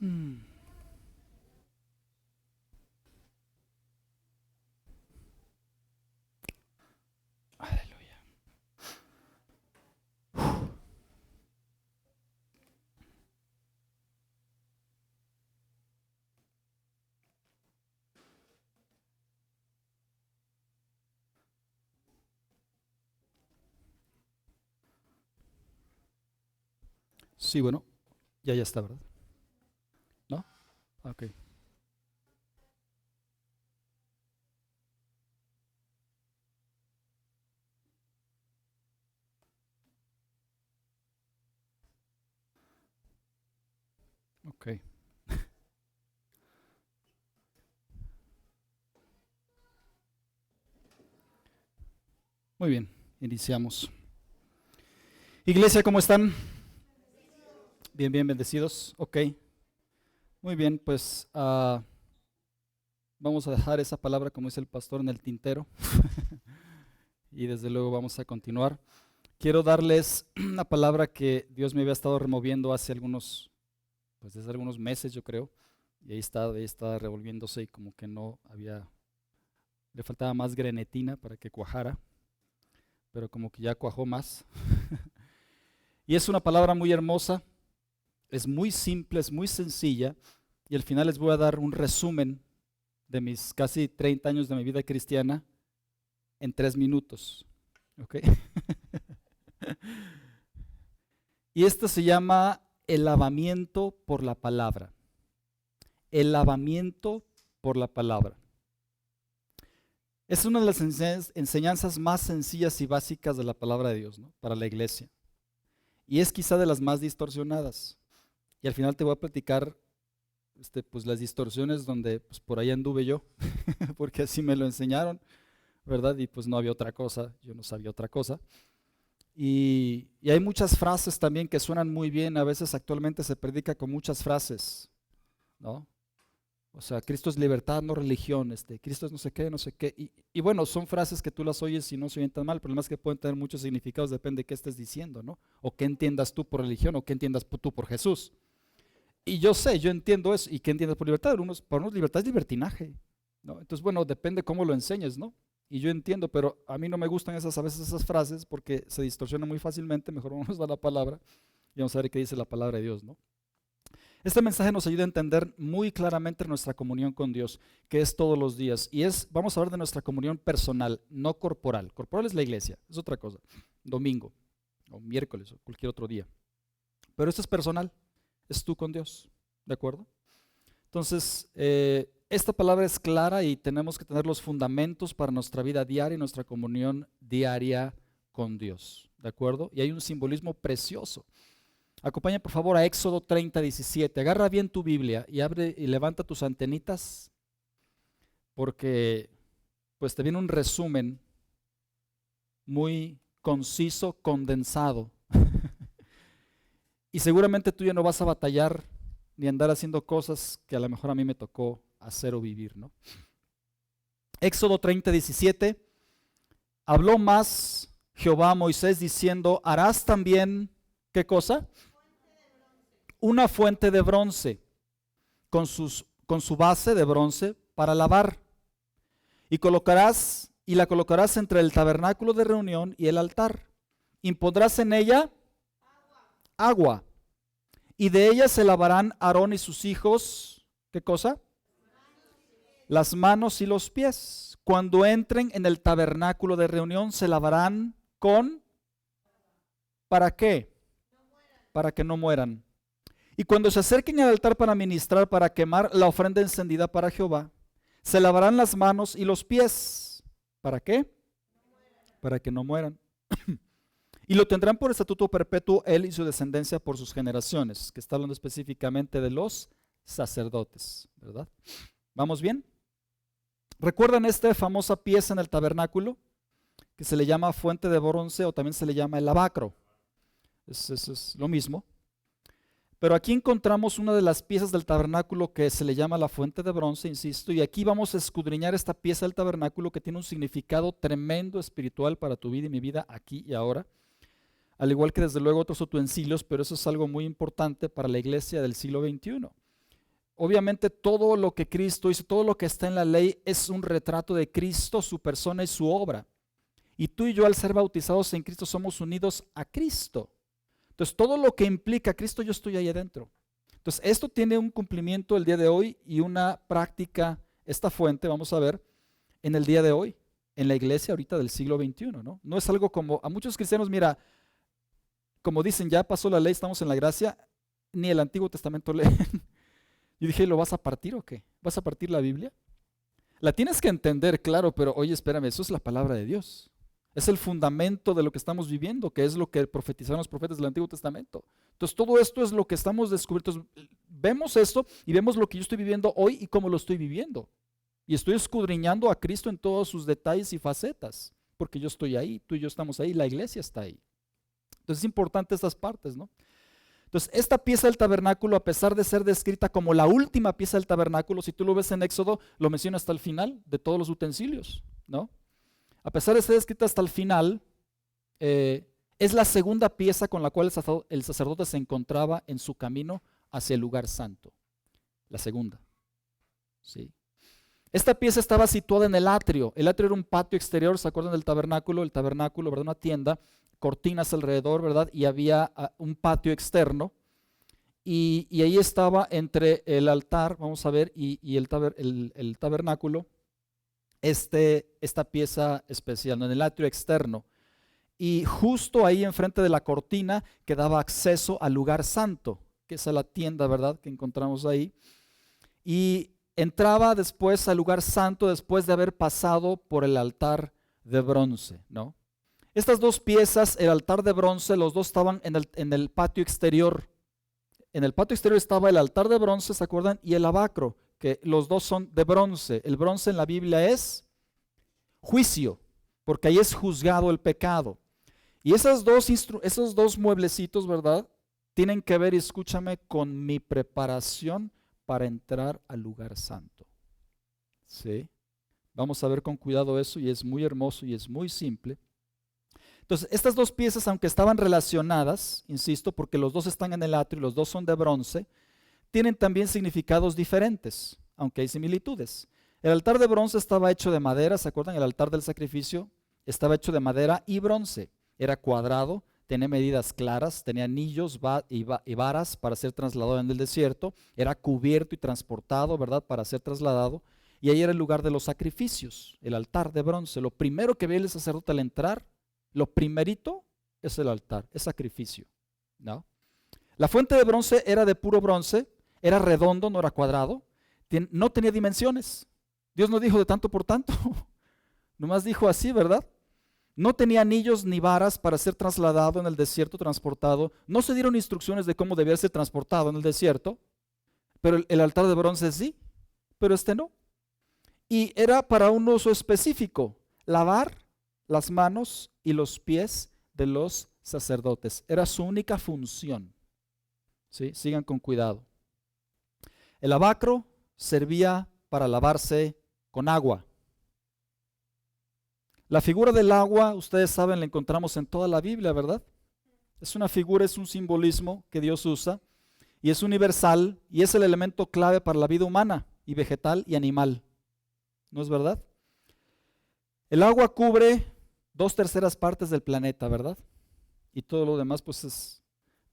Mm. Aleluya. Sí, bueno, ya está, ¿verdad? ¿No? Ok, ok. Muy bien, iniciamos. Iglesia, ¿cómo están? Bien, bien, bendecidos. Ok, muy bien, pues vamos a dejar esa palabra, como dice el pastor, en el tintero y desde luego vamos a continuar. Quiero darles una palabra que Dios me había estado removiendo hace algunos, pues desde algunos meses yo creo, y ahí está revolviéndose y como que no había, le faltaba más grenetina para que cuajara, pero como que ya cuajó más. Y es una palabra muy hermosa, es muy simple, es muy sencilla, y al final les voy a dar un resumen de mis casi 30 años de mi vida cristiana en 3 minutos. ¿Ok? Y esto se llama el lavamiento por la palabra. El lavamiento por la palabra. Es una de las enseñanzas más sencillas y básicas de la palabra de Dios, ¿no? Para la iglesia. Y es quizá de las más distorsionadas. Y al final te voy a platicar pues las distorsiones donde pues, por ahí anduve yo, porque así me lo enseñaron, ¿verdad? Y pues no había otra cosa, yo no sabía otra cosa. Y hay muchas frases también que suenan muy bien, a veces actualmente se predica con muchas frases, ¿no? O sea, Cristo es libertad, no religión, Cristo es no sé qué, no sé qué. Y bueno, son frases que tú las oyes y no se oyen tan mal, el problema es que pueden tener muchos significados, depende de qué estés diciendo, ¿no? O qué entiendas tú por religión o qué entiendas tú por Jesús. Y yo sé, yo entiendo eso. ¿Y qué entiendes por libertad? Para unos libertad es libertinaje, ¿no? Entonces, bueno, depende cómo lo enseñes, ¿no? Y yo entiendo, pero a mí no me gustan a veces esas frases porque se distorsionan muy fácilmente. Mejor vamos a la palabra y vamos a ver qué dice la palabra de Dios, ¿no? Este mensaje nos ayuda a entender muy claramente nuestra comunión con Dios, que es todos los días. Vamos a hablar de nuestra comunión personal, no corporal. Corporal es la iglesia, es otra cosa. Domingo, o miércoles, o cualquier otro día. Pero esto es personal, es tú con Dios, ¿de acuerdo? Entonces, esta palabra es clara y tenemos que tener los fundamentos para nuestra vida diaria y nuestra comunión diaria con Dios, ¿de acuerdo? Y hay un simbolismo precioso. Acompaña por favor a Éxodo 30:17. Agarra bien tu Biblia y abre y levanta tus antenitas porque pues te viene un resumen muy conciso, condensado. Y seguramente tú ya no vas a batallar ni andar haciendo cosas que a lo mejor a mí me tocó hacer o vivir, ¿no? Éxodo 30:17. Habló más Jehová a Moisés diciendo, harás también, ¿qué cosa? Una fuente de bronce con su base de bronce para lavar. Y la colocarás entre el tabernáculo de reunión y el altar. Impondrás en ella agua. Y de ella se lavarán Aarón y sus hijos, ¿qué cosa? Las manos y los pies. Cuando entren en el tabernáculo de reunión se lavarán con, ¿para qué? Para que no mueran. Y cuando se acerquen al altar para ministrar, para quemar la ofrenda encendida para Jehová, se lavarán las manos y los pies. ¿Para qué? Para que no mueran. Y lo tendrán por estatuto perpetuo él y su descendencia por sus generaciones, que está hablando específicamente de los sacerdotes, ¿verdad? ¿Vamos bien? ¿Recuerdan esta famosa pieza en el tabernáculo que se le llama fuente de bronce o también se le llama el lavacro? Es lo mismo. Pero aquí encontramos una de las piezas del tabernáculo que se le llama la fuente de bronce, insisto, y aquí vamos a escudriñar esta pieza del tabernáculo que tiene un significado tremendo espiritual para tu vida y mi vida aquí y ahora, al igual que desde luego otros utensilios, pero eso es algo muy importante para la iglesia del siglo XXI. Obviamente todo lo que Cristo hizo, todo lo que está en la ley es un retrato de Cristo, su persona y su obra. Y tú y yo, al ser bautizados en Cristo, somos unidos a Cristo. Entonces todo lo que implica Cristo, yo estoy ahí adentro. Entonces esto tiene un cumplimiento el día de hoy y una práctica, esta fuente, vamos a ver, en el día de hoy, en la iglesia ahorita del siglo XXI, ¿no? No es algo como, a muchos cristianos, mira, como dicen, ya pasó la ley, estamos en la gracia, ni el Antiguo Testamento leen. Yo dije, ¿lo vas a partir o qué? ¿Vas a partir la Biblia? La tienes que entender, claro, pero oye, espérame, eso es la palabra de Dios. Es el fundamento de lo que estamos viviendo, que es lo que profetizaron los profetas del Antiguo Testamento. Entonces, todo esto es lo que estamos descubriendo. Entonces, vemos esto y vemos lo que yo estoy viviendo hoy y cómo lo estoy viviendo. Y estoy escudriñando a Cristo en todos sus detalles y facetas, porque yo estoy ahí, tú y yo estamos ahí, la iglesia está ahí. Entonces, es importante estas partes, ¿no? Entonces, esta pieza del tabernáculo, a pesar de ser descrita como la última pieza del tabernáculo, si tú lo ves en Éxodo, lo menciona hasta el final de todos los utensilios, ¿no? A pesar de ser descrita hasta el final, es la segunda pieza con la cual el sacerdote se encontraba en su camino hacia el lugar santo. La segunda. ¿Sí? Esta pieza estaba situada en el atrio. El atrio era un patio exterior, ¿se acuerdan del tabernáculo? El tabernáculo, ¿verdad? Una tienda, cortinas alrededor, ¿verdad? Y había un patio externo. Y ahí estaba entre el altar, vamos a ver, y el tabernáculo, esta pieza especial, ¿no? En el atrio externo. Y justo ahí enfrente de la cortina que daba acceso al lugar santo, que es la tienda, ¿verdad?, que encontramos ahí. Y entraba después al lugar santo después de haber pasado por el altar de bronce, ¿no? Estas dos piezas, el altar de bronce, los dos estaban en el patio exterior. En el patio exterior estaba el altar de bronce, ¿se acuerdan? Y el lavacro, que los dos son de bronce. El bronce en la Biblia es juicio, porque ahí es juzgado el pecado. Y esos dos mueblecitos, ¿verdad?, tienen que ver, escúchame, con mi preparación para entrar al lugar santo. ¿Sí? Vamos a ver con cuidado eso, y es muy hermoso y es muy simple. Entonces, estas dos piezas, aunque estaban relacionadas, insisto, porque los dos están en el atrio y los dos son de bronce, tienen también significados diferentes, aunque hay similitudes. El altar de bronce estaba hecho de madera, ¿se acuerdan? El altar del sacrificio estaba hecho de madera y bronce. Era cuadrado, tenía medidas claras, tenía anillos y varas para ser trasladado en el desierto. Era cubierto y transportado, ¿verdad?, para ser trasladado. Y ahí era el lugar de los sacrificios, el altar de bronce. Lo primero que ve el sacerdote al entrar, lo primerito es el altar, es sacrificio, ¿no? La fuente de bronce era de puro bronce, era redondo, no era cuadrado, no tenía dimensiones. Dios no dijo de tanto por tanto, nomás dijo así, ¿verdad? No tenía anillos ni varas para ser trasladado en el desierto, transportado. No se dieron instrucciones de cómo debía ser transportado en el desierto, pero el altar de bronce sí, pero este no. Y era para un uso específico, lavar las manos y los pies de los sacerdotes. Era su única función. ¿Sí? Sigan con cuidado. El lavacro servía para lavarse con agua. La figura del agua, ustedes saben, la encontramos en toda la Biblia, ¿verdad? Es una figura, es un simbolismo que Dios usa y es universal y es el elemento clave para la vida humana y vegetal y animal. ¿No es verdad? El agua cubre 2/3 partes del planeta, ¿verdad? Y todo lo demás pues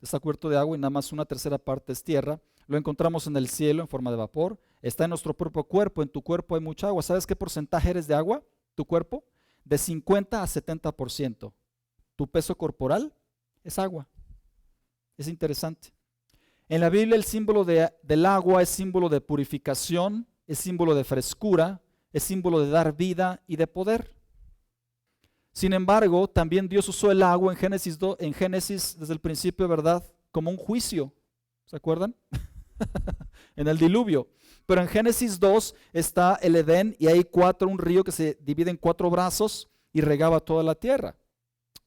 está cubierto de agua y nada más 1/3 parte es tierra. Lo encontramos en el cielo en forma de vapor. Está en nuestro propio cuerpo. En tu cuerpo hay mucha agua. ¿Sabes qué porcentaje eres de agua? ¿Tu cuerpo? De 50 a 70%. Tu peso corporal es agua. Es interesante. En la Biblia el símbolo del agua es símbolo de purificación, es símbolo de frescura, es símbolo de dar vida y de poder. Sin embargo, también Dios usó el agua en Génesis desde el principio, ¿verdad?, como un juicio. ¿Se acuerdan? En el diluvio. Pero en Génesis 2 está el Edén y hay un río que se divide en 4 brazos y regaba toda la tierra,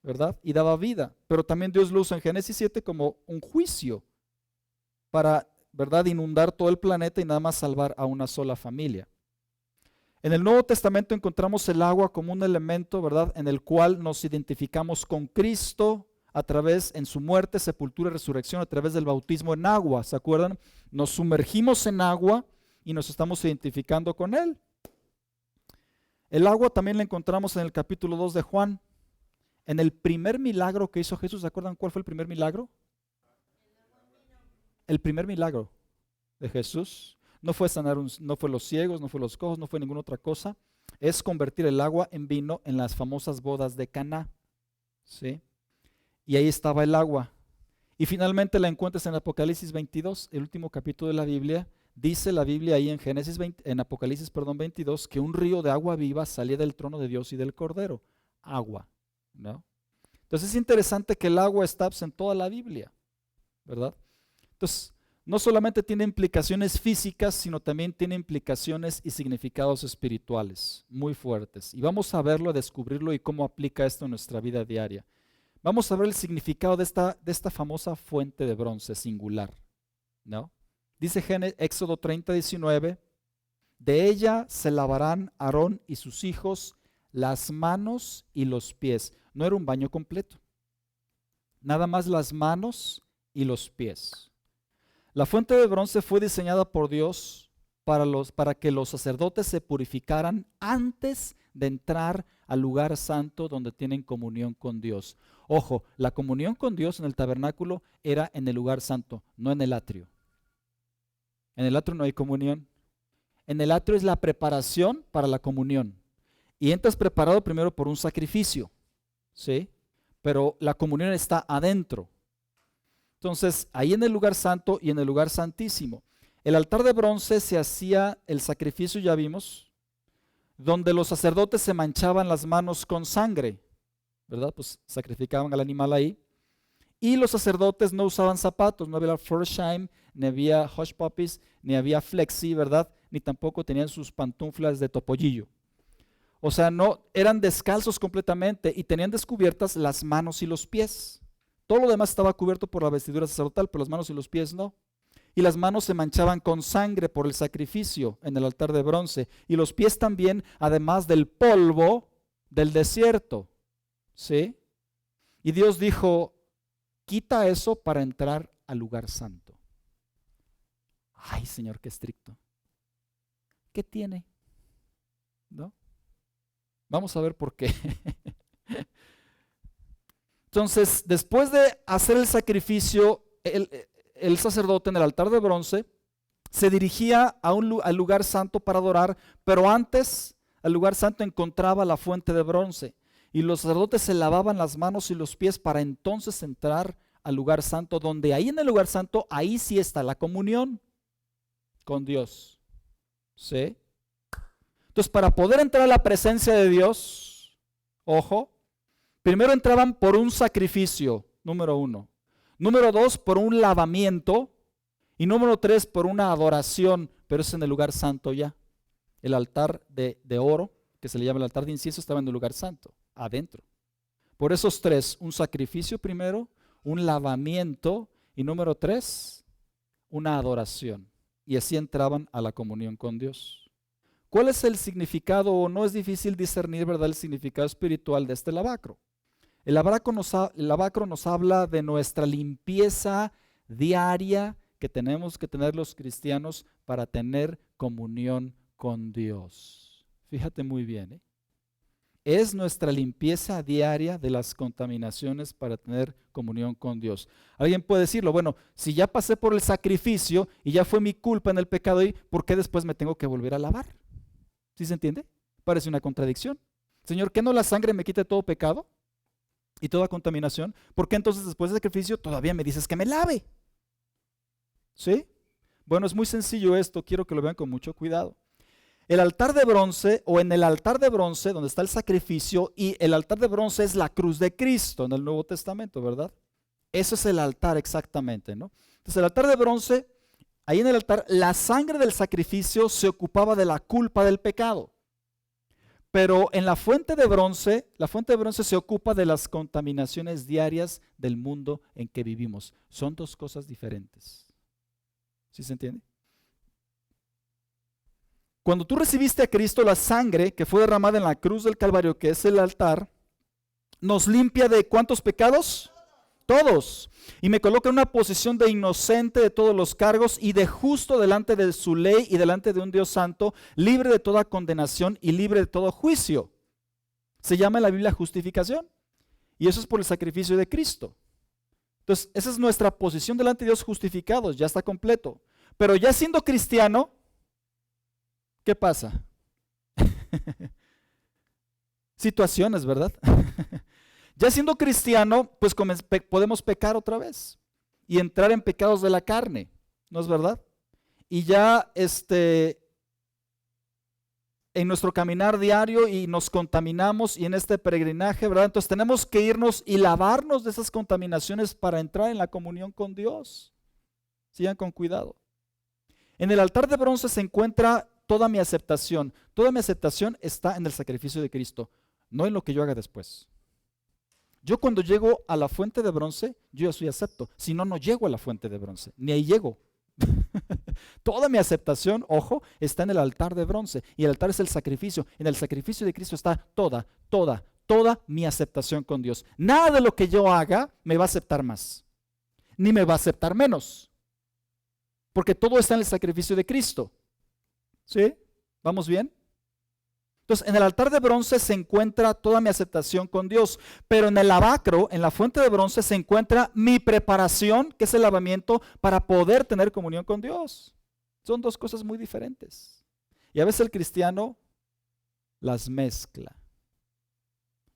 ¿verdad? Y daba vida. Pero también Dios lo usa en Génesis 7 como un juicio para, ¿verdad?, inundar todo el planeta y nada más salvar a una sola familia. En el Nuevo Testamento encontramos el agua como un elemento, ¿verdad?, en el cual nos identificamos con Cristo a través, en su muerte, sepultura y resurrección, a través del bautismo en agua. ¿Se acuerdan? Nos sumergimos en agua y nos estamos identificando con Él. El agua también la encontramos en el capítulo 2 de Juan. En el primer milagro que hizo Jesús, ¿se acuerdan cuál fue el primer milagro? El primer milagro de Jesús no fue sanar, no fue los ciegos, no fue los cojos, no fue ninguna otra cosa. Es convertir el agua en vino en las famosas bodas de Caná. ¿Sí? Y ahí estaba el agua. Y finalmente la encuentras en Apocalipsis 22, el último capítulo de la Biblia. Dice la Biblia ahí en Apocalipsis 22, que un río de agua viva salía del trono de Dios y del Cordero. Agua, ¿no? Entonces es interesante que el agua está en toda la Biblia, ¿verdad? Entonces, no solamente tiene implicaciones físicas, sino también tiene implicaciones y significados espirituales muy fuertes. Y vamos a verlo, a descubrirlo y cómo aplica esto en nuestra vida diaria. Vamos a ver el significado de esta famosa fuente de bronce singular, ¿no? Dice Éxodo 30, 19, de ella se lavarán Aarón y sus hijos las manos y los pies. No era un baño completo, nada más las manos y los pies. La fuente de bronce fue diseñada por Dios para que los sacerdotes se purificaran antes de entrar al lugar santo donde tienen comunión con Dios. Ojo, la comunión con Dios en el tabernáculo era en el lugar santo, no en el atrio. En el atrio no hay comunión. En el atrio es la preparación para la comunión. Y entras preparado primero por un sacrificio, ¿sí? Pero la comunión está adentro. Entonces, ahí en el lugar santo y en el lugar santísimo. El altar de bronce se hacía el sacrificio, ya vimos, donde los sacerdotes se manchaban las manos con sangre, ¿verdad? Pues sacrificaban al animal ahí. Y los sacerdotes no usaban zapatos, no había Forsheim, ni había Hush Puppies, ni había Flexi, ¿verdad? Ni tampoco tenían sus pantuflas de topollillo. O sea, no, eran descalzos completamente y tenían descubiertas las manos y los pies. Todo lo demás estaba cubierto por la vestidura sacerdotal, pero las manos y los pies no. Y las manos se manchaban con sangre por el sacrificio en el altar de bronce. Y los pies también, además del polvo del desierto. ¿Sí? Y Dios dijo, quita eso para entrar al lugar santo. Ay, Señor, qué estricto. ¿Qué tiene? ¿No? Vamos a ver por qué. Entonces, después de hacer el sacrificio, el sacerdote en el altar de bronce se dirigía al lugar santo para adorar, pero antes al lugar santo encontraba la fuente de bronce. Y los sacerdotes se lavaban las manos y los pies para entonces entrar al lugar santo, donde ahí en el lugar santo, ahí sí está la comunión con Dios. ¿Sí? Entonces, para poder entrar a la presencia de Dios, ojo, primero entraban por un sacrificio, número 1. Número 2, por un lavamiento. Y número 3, por una adoración, pero es en el lugar santo ya. El altar de oro, que se le llama el altar de incienso, estaba en el lugar santo, adentro. Por esos 3, un sacrificio primero, un lavamiento y número 3, una adoración. Y así entraban a la comunión con Dios. ¿Cuál es el significado? O no es difícil discernir, ¿verdad?, el significado espiritual de este lavacro. El lavacro nos habla de nuestra limpieza diaria que tenemos que tener los cristianos para tener comunión con Dios. Fíjate muy bien, ¿eh? Es nuestra limpieza diaria de las contaminaciones para tener comunión con Dios. Alguien puede decirlo, bueno, si ya pasé por el sacrificio y ya fue mi culpa en el pecado, ¿por qué después me tengo que volver a lavar? ¿Sí se entiende? Parece una contradicción. Señor, ¿qué no la sangre me quite todo pecado y toda contaminación? ¿Por qué entonces después del sacrificio todavía me dices que me lave? ¿Sí? Bueno, es muy sencillo esto, quiero que lo vean con mucho cuidado. El altar de bronce, o en el altar de bronce, donde está el sacrificio, y el altar de bronce es la cruz de Cristo en el Nuevo Testamento, ¿verdad? Eso es el altar exactamente, ¿no? Entonces el altar de bronce, ahí en el altar, la sangre del sacrificio se ocupaba de la culpa del pecado. Pero en la fuente de bronce se ocupa de las contaminaciones diarias del mundo en que vivimos. Son dos cosas diferentes. ¿Sí se entiende? Cuando tú recibiste a Cristo, la sangre que fue derramada en la cruz del Calvario, que es el altar, nos limpia de ¿cuántos pecados? todos, y me coloca en una posición de inocente de todos los cargos y de justo delante de su ley y delante de un Dios santo, libre de toda condenación y libre de todo juicio. Se llama en la Biblia justificación, y eso es por el sacrificio de Cristo. Entonces, esa es nuestra posición delante de Dios, justificados, ya está completo. Pero ya siendo cristiano, ¿qué pasa? Situaciones, ¿verdad? Ya siendo cristiano, pues podemos pecar otra vez y entrar en pecados de la carne, ¿no es verdad? Y ya en nuestro caminar diario y nos contaminamos y en este peregrinaje, ¿verdad? Entonces tenemos que irnos y lavarnos de esas contaminaciones para entrar en la comunión con Dios. Sigan con cuidado. En el altar de bronce se encuentra toda mi aceptación. Toda mi aceptación está en el sacrificio de Cristo, no en lo que yo haga después. Yo cuando llego a la fuente de bronce, yo ya soy acepto. Si no, no llego a la fuente de bronce, ni ahí llego. Toda mi aceptación, ojo, está en el altar de bronce. Y el altar es el sacrificio. En el sacrificio de Cristo está toda mi aceptación con Dios. Nada de lo que yo haga me va a aceptar más, ni me va a aceptar menos. Porque todo está en el sacrificio de Cristo. ¿Sí? ¿Vamos bien? Entonces, en el altar de bronce se encuentra toda mi aceptación con Dios, pero en el lavacro, en la fuente de bronce, se encuentra mi preparación, que es el lavamiento, para poder tener comunión con Dios. Son dos cosas muy diferentes. Y a veces el cristiano las mezcla.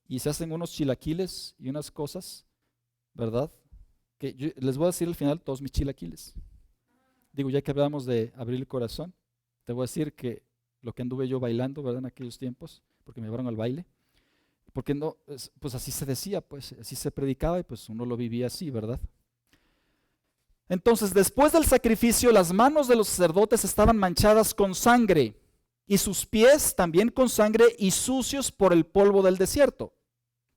Y se hacen unos chilaquiles y unas cosas, ¿verdad? Que yo les voy a decir al final todos mis chilaquiles. Digo, ya que hablamos de abrir el corazón, te voy a decir que lo que anduve yo bailando, ¿verdad? En aquellos tiempos, porque me llevaron al baile. Porque no, pues así se decía, pues así se predicaba y pues uno lo vivía así, ¿verdad? Entonces, después del sacrificio, las manos de los sacerdotes estaban manchadas con sangre y sus pies también con sangre y sucios por el polvo del desierto,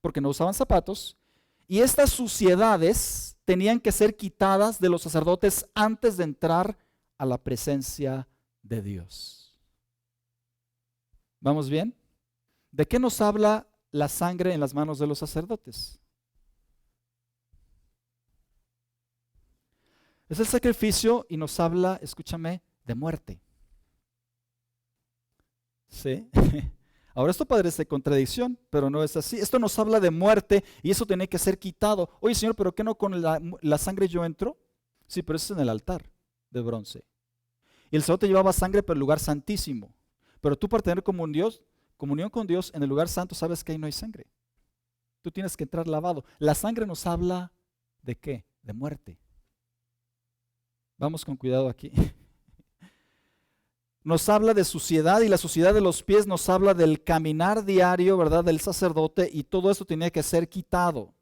porque no usaban zapatos. Y estas suciedades tenían que ser quitadas de los sacerdotes antes de entrar a la presencia de Dios. ¿Vamos bien? ¿De qué nos habla la sangre en las manos de los sacerdotes? Es el sacrificio y nos habla, escúchame, de muerte. ¿Sí? Ahora esto parece contradicción, pero no es así. Esto nos habla de muerte y eso tiene que ser quitado. Oye, Señor, ¿pero qué no con la sangre yo entro? Sí, pero eso es en el altar de bronce. Y el sacerdote llevaba sangre para el lugar santísimo. Pero tú para tener comunión con Dios en el lugar santo, sabes que ahí no hay sangre. Tú tienes que entrar lavado. La sangre nos habla ¿de qué? De muerte. Vamos con cuidado aquí. Nos habla de suciedad y la suciedad de los pies nos habla del caminar diario, ¿verdad? Del sacerdote y todo eso tenía que ser quitado.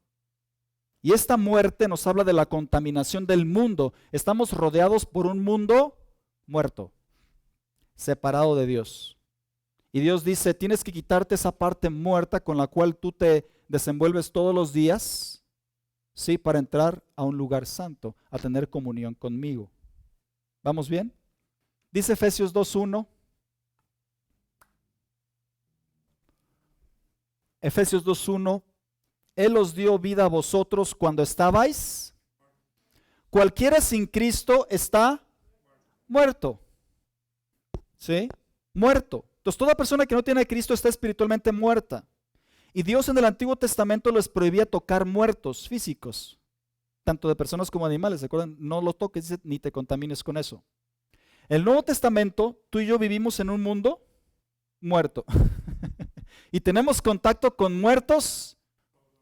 Y esta muerte nos habla de la contaminación del mundo. Estamos rodeados por un mundo muerto, separado de Dios. Y Dios dice, tienes que quitarte esa parte muerta con la cual tú te desenvuelves todos los días, ¿sí? Para entrar a un lugar santo, a tener comunión conmigo. ¿Vamos bien? Dice Efesios 2:1. Efesios 2:1. Él os dio vida a vosotros cuando estabais. Cualquiera sin Cristo está muerto. ¿Sí? Muerto. Entonces toda persona que no tiene a Cristo está espiritualmente muerta. Y Dios en el Antiguo Testamento les prohibía tocar muertos físicos, tanto de personas como animales. ¿Se acuerdan? No lo toques, dice, ni te contamines con eso. En el Nuevo Testamento, tú y yo vivimos en un mundo muerto. Y tenemos contacto con muertos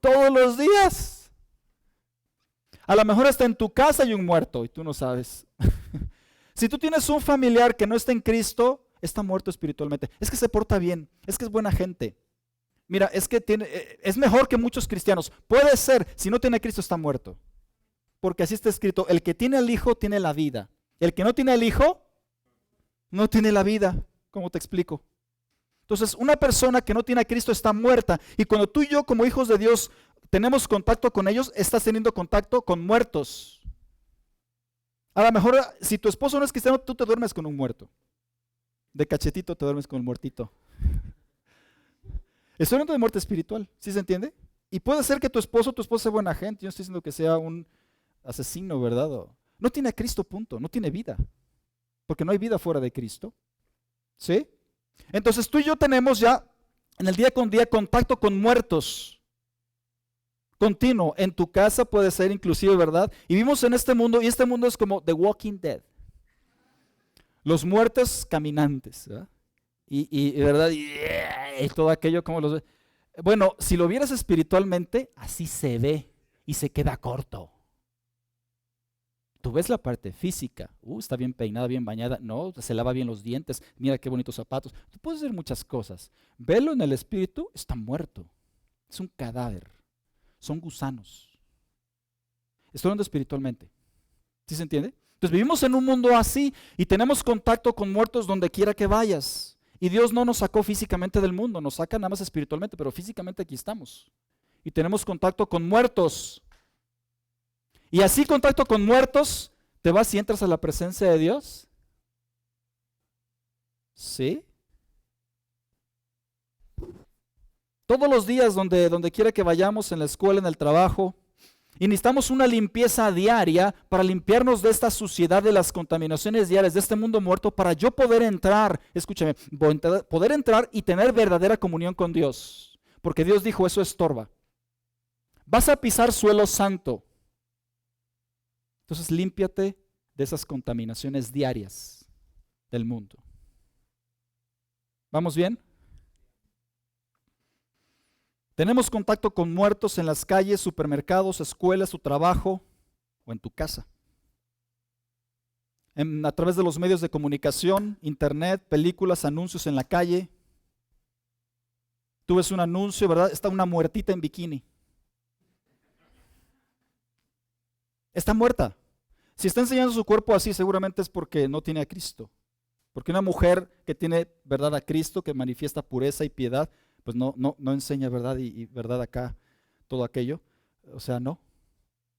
todos los días. A lo mejor hasta en tu casa hay un muerto y tú no sabes. Si tú tienes un familiar que no está en Cristo, está muerto espiritualmente. Es que se porta bien, es que es buena gente. Mira, es que es mejor que muchos cristianos. Puede ser, si no tiene a Cristo está muerto. Porque así está escrito, el que tiene al Hijo tiene la vida. El que no tiene al Hijo no tiene la vida. ¿Cómo te explico? Entonces, una persona que no tiene a Cristo está muerta. Y cuando tú y yo como hijos de Dios tenemos contacto con ellos, estás teniendo contacto con muertos. A lo mejor, si tu esposo no es cristiano, tú te duermes con un muerto. De cachetito te duermes con el muertito. Estoy hablando de muerte espiritual, ¿sí se entiende? Y puede ser que tu esposo o tu esposa sea buena gente. Yo no estoy diciendo que sea un asesino, ¿verdad? No tiene a Cristo, punto. No tiene vida. Porque no hay vida fuera de Cristo. ¿Sí? Entonces tú y yo tenemos ya en el día con día contacto con muertos. Continuo. En tu casa puede ser inclusive, ¿verdad? Y vivimos en este mundo y este mundo es como The Walking Dead. Los muertos caminantes, ¿verdad? ¿Verdad? Y todo aquello como los... Bueno, si lo vieras espiritualmente, así se ve y se queda corto. Tú ves la parte física, está bien peinada, bien bañada, no, se lava bien los dientes, mira qué bonitos zapatos. Tú puedes hacer muchas cosas. Velo en el espíritu, está muerto. Es un cadáver. Son gusanos. Estoy hablando espiritualmente. ¿Sí se entiende? Entonces vivimos en un mundo así y tenemos contacto con muertos donde quiera que vayas. Y Dios no nos sacó físicamente del mundo, nos saca nada más espiritualmente, pero físicamente aquí estamos. Y tenemos contacto con muertos. Y así contacto con muertos, ¿te vas y entras a la presencia de Dios? ¿Sí? Todos los días donde quiera que vayamos, en la escuela, en el trabajo, y necesitamos una limpieza diaria para limpiarnos de esta suciedad, de las contaminaciones diarias, de este mundo muerto, para yo poder entrar, escúchame, poder entrar y tener verdadera comunión con Dios. Porque Dios dijo, eso estorba. Vas a pisar suelo santo. Entonces límpiate de esas contaminaciones diarias del mundo. ¿Vamos bien? Tenemos contacto con muertos en las calles, supermercados, escuelas, tu trabajo o en tu casa. A través de los medios de comunicación, internet, películas, anuncios en la calle. Tú ves un anuncio, ¿verdad? Está una muertita en bikini. Está muerta. Si está enseñando su cuerpo así, seguramente es porque no tiene a Cristo. Porque una mujer que tiene, ¿verdad?, a Cristo, que manifiesta pureza y piedad, pues no enseña verdad y verdad acá, todo aquello. O sea, no.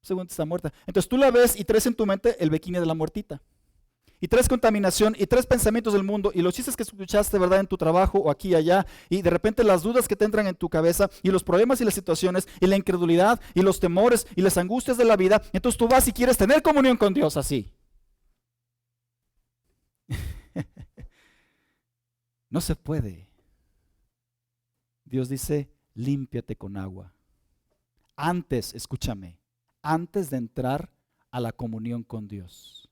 Según está muerta. Entonces tú la ves y traes en tu mente el bikini de la muertita. Y traes contaminación y traes pensamientos del mundo y los chistes que escuchaste, ¿verdad?, en tu trabajo o aquí y allá. Y de repente las dudas que te entran en tu cabeza y los problemas y las situaciones y la incredulidad y los temores y las angustias de la vida. Entonces tú vas y quieres tener comunión con Dios así. No se puede. Dios dice, límpiate con agua. Antes, escúchame, antes de entrar a la comunión con Dios.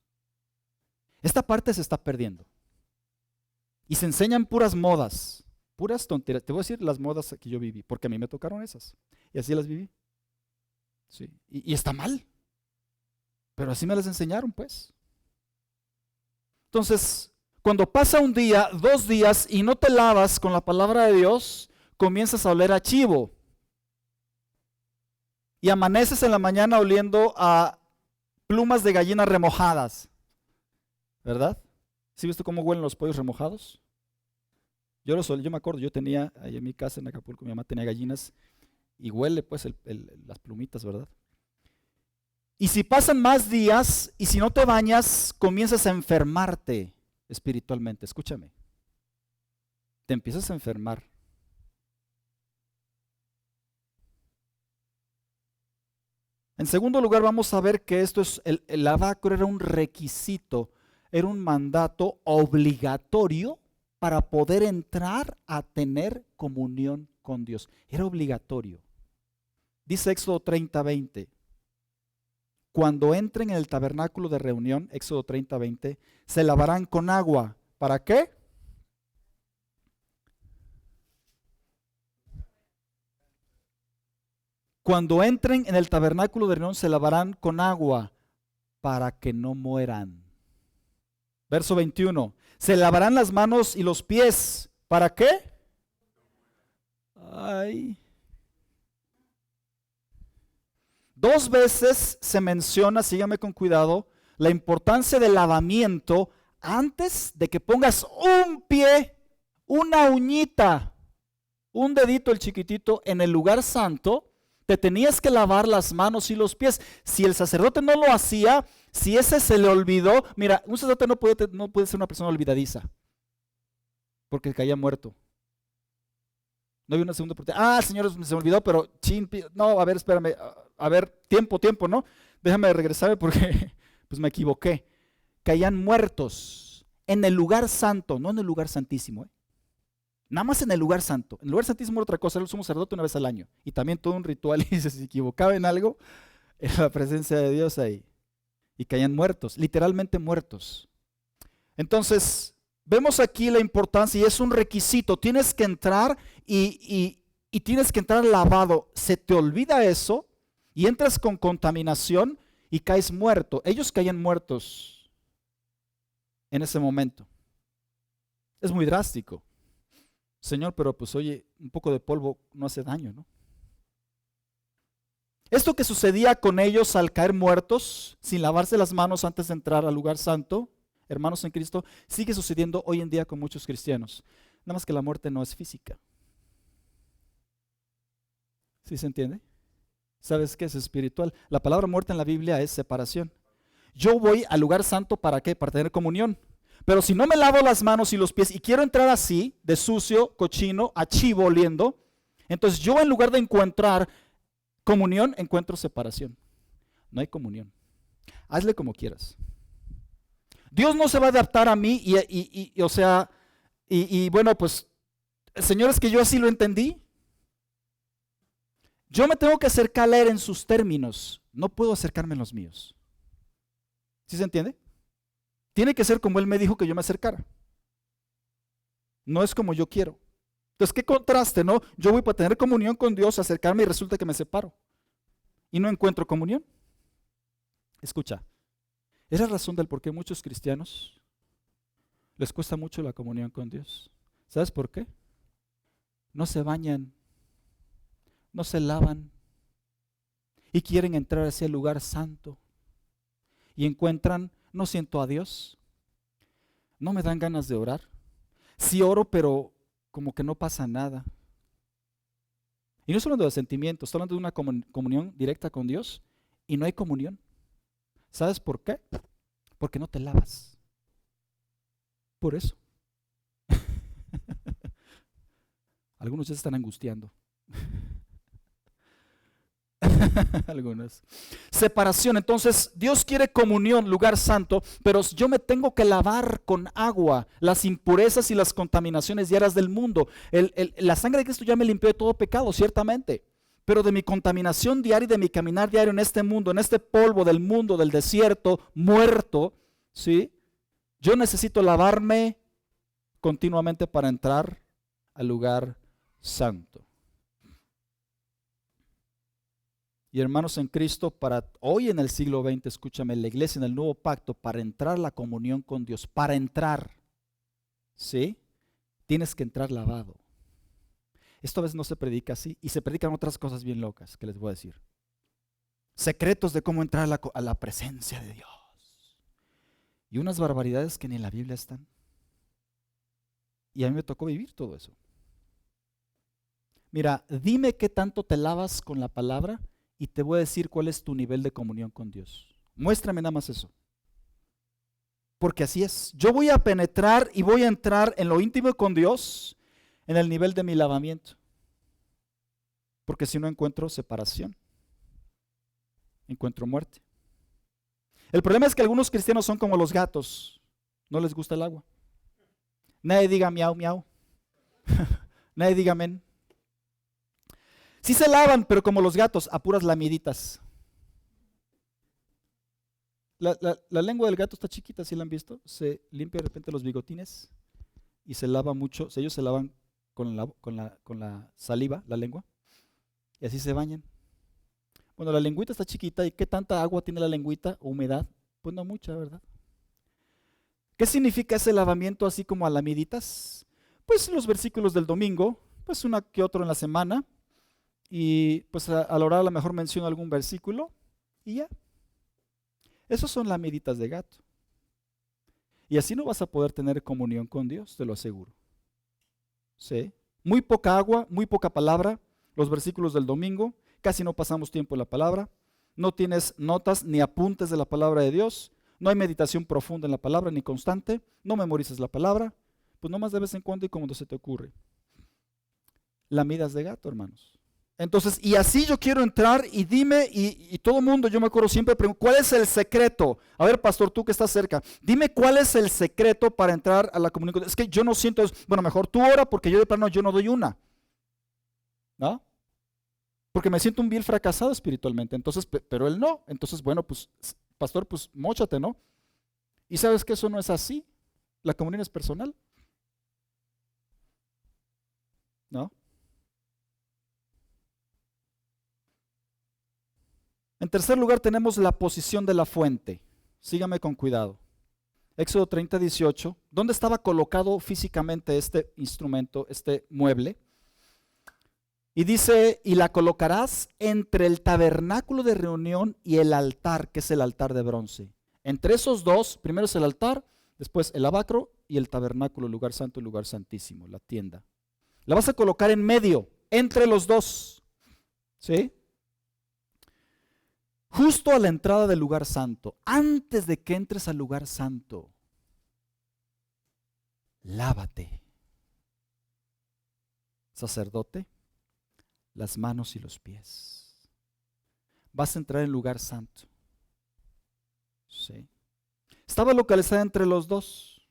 Esta parte se está perdiendo. Y se enseñan puras modas, puras tonterías. Te voy a decir las modas que yo viví, porque a mí me tocaron esas. Y así las viví. Sí. Y está mal. Pero así me las enseñaron, pues. Entonces, cuando pasa un día, 2 días y no te lavas con la palabra de Dios, comienzas a oler a chivo. Y amaneces en la mañana oliendo a plumas de gallinas remojadas. ¿Verdad? ¿Sí viste cómo huelen los pollos remojados? Yo me acuerdo, yo tenía ahí en mi casa en Acapulco, mi mamá tenía gallinas y huele pues las plumitas, ¿verdad? Y si pasan más días y si no te bañas, comienzas a enfermarte espiritualmente. Escúchame. Te empiezas a enfermar. En segundo lugar, vamos a ver que esto es, el lavacro era un requisito, era un mandato obligatorio para poder entrar a tener comunión con Dios. Era obligatorio. Dice Éxodo 30:20. Cuando entren en el tabernáculo de reunión, Éxodo 30:20, se lavarán con agua. ¿Para qué? Cuando entren en el tabernáculo de reunión, se lavarán con agua para que no mueran. Verso 21. Se lavarán las manos y los pies. ¿Para qué? Ay. 2 veces se menciona, sígame con cuidado, la importancia del lavamiento antes de que pongas un pie, una uñita, un dedito, el chiquitito, en el lugar santo. Te tenías que lavar las manos y los pies. Si el sacerdote no lo hacía, si ese se le olvidó, mira, un sacerdote no puede ser una persona olvidadiza, porque caía muerto. No había una segunda oportunidad. Señor, se me olvidó, pero no, a ver, espérame. A ver, tiempo, ¿no? Déjame regresar porque pues me equivoqué. Caían muertos en el lugar santo, no en el lugar santísimo. Nada más en el lugar santo. En el lugar santísimo era otra cosa, era el sumo sacerdote una vez al año. Y también todo un ritual, y si se equivocaba en algo, era la presencia de Dios ahí. Y caían muertos, literalmente muertos. Entonces, vemos aquí la importancia y es un requisito. Tienes que entrar y tienes que entrar lavado. Se te olvida eso y entras con contaminación y caes muerto. Ellos caían muertos en ese momento. Es muy drástico. Señor, pero pues oye, un poco de polvo no hace daño, ¿no? Esto que sucedía con ellos al caer muertos, sin lavarse las manos antes de entrar al lugar santo, hermanos en Cristo, sigue sucediendo hoy en día con muchos cristianos. Nada más que la muerte no es física. ¿Sí se entiende? ¿Sabes qué es espiritual? La palabra muerte en la Biblia es separación. Yo voy al lugar santo, ¿para qué? Para tener comunión. Pero si no me lavo las manos y los pies y quiero entrar así, de sucio, cochino, a chivo oliendo, entonces yo en lugar de encontrar comunión, encuentro separación. No hay comunión. Hazle como quieras. Dios no se va a adaptar a mí bueno, pues, Señor, es que yo así lo entendí. Yo me tengo que acercar a Él en sus términos. No puedo acercarme en los míos. ¿Sí se entiende? Tiene que ser como Él me dijo que yo me acercara. No es como yo quiero. Entonces, qué contraste, ¿no? Yo voy para tener comunión con Dios, acercarme y resulta que me separo. Y no encuentro comunión. Escucha, es la razón del por qué muchos cristianos les cuesta mucho la comunión con Dios. ¿Sabes por qué? No se bañan, no se lavan y quieren entrar hacia el lugar santo y encuentran, no siento a Dios, no me dan ganas de orar. Sí oro, pero como que no pasa nada. Y no estoy hablando de sentimientos, estoy hablando de una comunión directa con Dios y no hay comunión. ¿Sabes por qué? Porque no te lavas. Por eso. Algunos ya se están angustiando. Algunas. Separación. Entonces, Dios quiere comunión, lugar santo, pero yo me tengo que lavar con agua las impurezas y las contaminaciones diarias del mundo. La sangre de Cristo ya me limpió de todo pecado, ciertamente. Pero de mi contaminación diaria y de mi caminar diario en este mundo, en este polvo del mundo, del desierto, muerto, ¿sí? Yo necesito lavarme continuamente para entrar al lugar santo. Y hermanos en Cristo, para hoy en el siglo XX, escúchame, la iglesia en el nuevo pacto, para entrar a la comunión con Dios, para entrar, ¿sí? Tienes que entrar lavado. Esto a veces no se predica así y se predican otras cosas bien locas que les voy a decir. Secretos de cómo entrar a la presencia de Dios. Y unas barbaridades que ni en la Biblia están. Y a mí me tocó vivir todo eso. Mira, dime qué tanto te lavas con la palabra y te voy a decir cuál es tu nivel de comunión con Dios. Muéstrame nada más eso. Porque así es. Yo voy a penetrar y voy a entrar en lo íntimo con Dios en el nivel de mi lavamiento. Porque si no encuentro separación, encuentro muerte. El problema es que algunos cristianos son como los gatos. No les gusta el agua. Nadie diga miau, miau. Nadie diga amén. Sí se lavan, pero como los gatos, a puras lamiditas. La lengua del gato está chiquita, ¿sí la han visto? Se limpia de repente los bigotines y se lava mucho. Ellos se lavan con la saliva, la lengua, y así se bañan. Bueno, la lengüita está chiquita, ¿y qué tanta agua tiene la lengüita? Humedad. Pues no mucha, ¿verdad? ¿Qué significa ese lavamiento así como a lamiditas? Pues los versículos del domingo, pues una que otro en la semana, y pues a la hora a lo mejor menciono algún versículo, y ya. Esos son lamiditas de gato. Y así no vas a poder tener comunión con Dios, te lo aseguro. ¿Sí? Muy poca agua, muy poca palabra, los versículos del domingo, casi no pasamos tiempo en la palabra, no tienes notas ni apuntes de la palabra de Dios, no hay meditación profunda en la palabra ni constante, no memorizas la palabra, pues nomás de vez en cuando y cuando se te ocurre. lamidas de gato, hermanos. Entonces, y así yo quiero entrar y dime, y todo el mundo, yo me acuerdo siempre, pregunto, ¿cuál es el secreto? A ver, pastor, tú que estás cerca, dime cuál es el secreto para entrar a la comunión. Es que yo no siento, bueno, mejor tú ora porque yo de plano yo no doy una, ¿no? Porque me siento un vil fracasado espiritualmente, entonces, pero él no. Entonces, bueno, pues, pastor, pues, móchate, ¿no? Y sabes que eso no es así, la comunión es personal, ¿no? En tercer lugar tenemos la posición de la fuente. Sígame con cuidado. Éxodo 30, 18. ¿Dónde estaba colocado físicamente este instrumento, este mueble? Y dice, y la colocarás entre el tabernáculo de reunión y el altar, que es el altar de bronce. Entre esos dos, primero es el altar, después el lavacro y el tabernáculo, el lugar santo y lugar santísimo, la tienda. La vas a colocar en medio, entre los dos. ¿Sí? Justo a la entrada del lugar santo, antes de que entres al lugar santo, lávate, sacerdote, las manos y los pies. Vas a entrar en el lugar santo. ¿Sí? Estaba localizada entre los dos.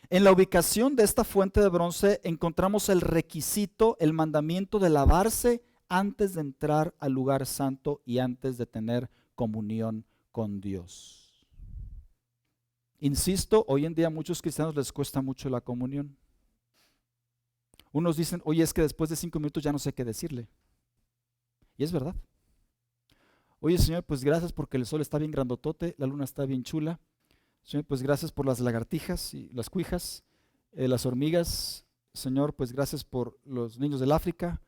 En la ubicación de esta fuente de bronce encontramos el requisito, el mandamiento de lavarse antes de entrar al lugar santo y antes de tener comunión con Dios. Insisto, hoy en día a muchos cristianos les cuesta mucho la comunión. Unos dicen, oye, es que después de 5 minutos ya no sé qué decirle. Y es verdad. Oye, Señor, pues gracias porque el sol está bien grandotote, la luna está bien chula. Señor, pues gracias por las lagartijas y las cuijas, las hormigas. Señor, pues gracias por los niños del África.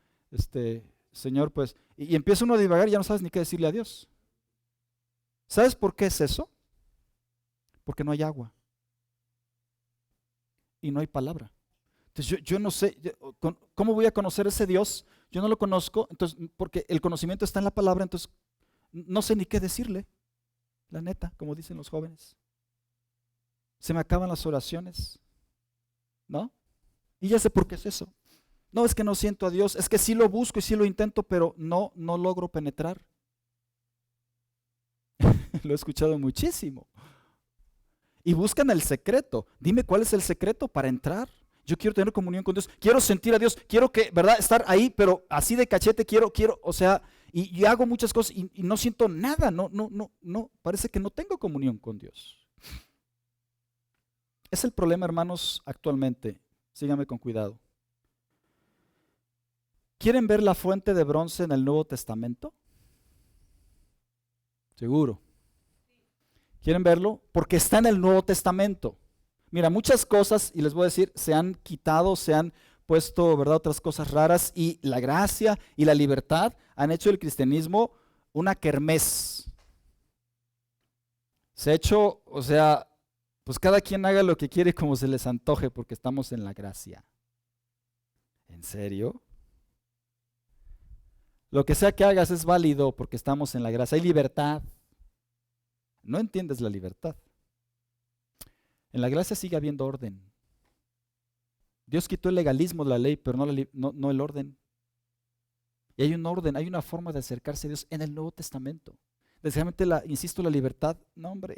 Señor, pues, y empieza uno a divagar y ya no sabes ni qué decirle a Dios. ¿Sabes por qué es eso? Porque no hay agua y no hay palabra. Entonces yo no sé, ¿cómo voy a conocer ese Dios? Yo no lo conozco, entonces, porque el conocimiento está en la palabra, entonces no sé ni qué decirle, la neta, como dicen los jóvenes. Se me acaban las oraciones, ¿no? Y ya sé por qué es eso. No, es que no siento a Dios, es que sí lo busco y sí lo intento, pero no logro penetrar. Lo he escuchado muchísimo. Y buscan el secreto. Dime cuál es el secreto para entrar. Yo quiero tener comunión con Dios, quiero sentir a Dios, quiero que, ¿verdad? Estar ahí, pero así de cachete, quiero, o sea, y hago muchas cosas y no siento nada, no, parece que no tengo comunión con Dios. Es el problema, hermanos, actualmente. Síganme con cuidado. ¿Quieren ver la fuente de bronce en el Nuevo Testamento? Seguro. ¿Quieren verlo? Porque está en el Nuevo Testamento. Mira, muchas cosas, y les voy a decir, se han quitado, se han puesto, ¿verdad?, otras cosas raras, y la gracia y la libertad han hecho del cristianismo una kermés. Se ha hecho, o sea, pues cada quien haga lo que quiere como se les antoje, porque estamos en la gracia. ¿En serio? Lo que sea que hagas es válido porque estamos en la gracia. Hay libertad. No entiendes la libertad. En la gracia sigue habiendo orden. Dios quitó el legalismo de la ley, pero no el orden. Y hay un orden, hay una forma de acercarse a Dios en el Nuevo Testamento. Desgraciadamente, insisto, la libertad, no, hombre.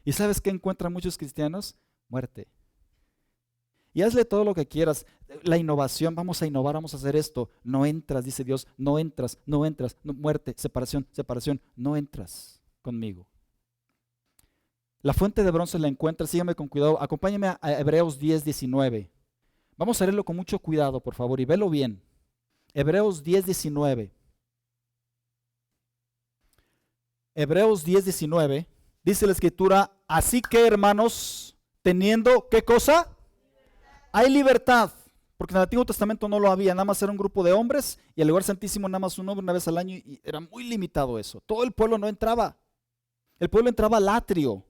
¿Y sabes qué encuentran muchos cristianos? Muerte. Y hazle todo lo que quieras. La innovación, vamos a innovar, vamos a hacer esto. No entras, dice Dios, no entras, no, muerte, separación, no entras conmigo. La fuente de bronce la encuentras, sígame con cuidado, acompáñame a Hebreos 10, 19. Vamos a leerlo con mucho cuidado, por favor, y velo bien. Hebreos 10, 19. Hebreos 10, 19, dice la Escritura, así que hermanos, teniendo, ¿qué cosa? Hay libertad, porque en el Antiguo Testamento no lo había, nada más era un grupo de hombres, y el lugar santísimo nada más un hombre una vez al año, y era muy limitado eso. Todo el pueblo no entraba. El pueblo entraba al atrio,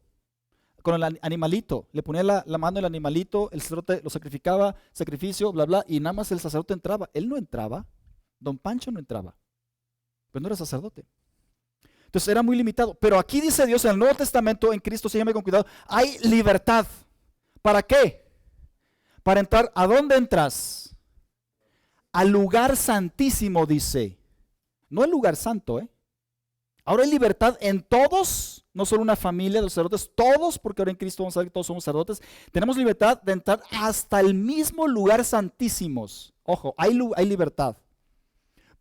con el animalito, le ponía la mano el animalito, el sacerdote lo sacrificaba, sacrificio, bla, bla, y nada más el sacerdote entraba. Él no entraba, don Pancho no entraba, pues no era sacerdote. Entonces era muy limitado. Pero aquí dice Dios en el Nuevo Testamento, en Cristo, síganme con cuidado, hay libertad. ¿Para qué? Para entrar, ¿a dónde entras? al lugar santísimo, dice. No el lugar santo, ¿eh? Ahora hay libertad en todos, no solo una familia de los sacerdotes, todos, porque ahora en Cristo vamos a ver que todos somos sacerdotes. Tenemos libertad de entrar hasta el mismo lugar santísimos. Ojo, hay libertad.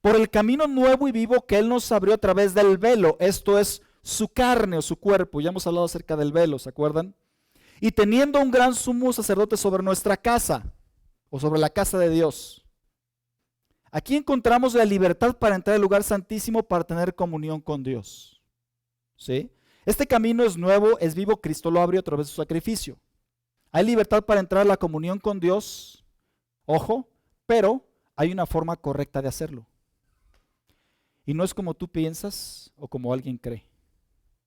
Por el camino nuevo y vivo que Él nos abrió a través del velo, esto es su carne o su cuerpo. Ya hemos hablado acerca del velo, ¿se acuerdan? Y teniendo un gran sumo sacerdote sobre nuestra casa, o sobre la casa de Dios. Aquí encontramos la libertad para entrar al lugar santísimo para tener comunión con Dios. ¿Sí? Este camino es nuevo, es vivo, Cristo lo abrió a través de su sacrificio. Hay libertad para entrar a la comunión con Dios, ojo, pero hay una forma correcta de hacerlo. Y no es como tú piensas o como alguien cree.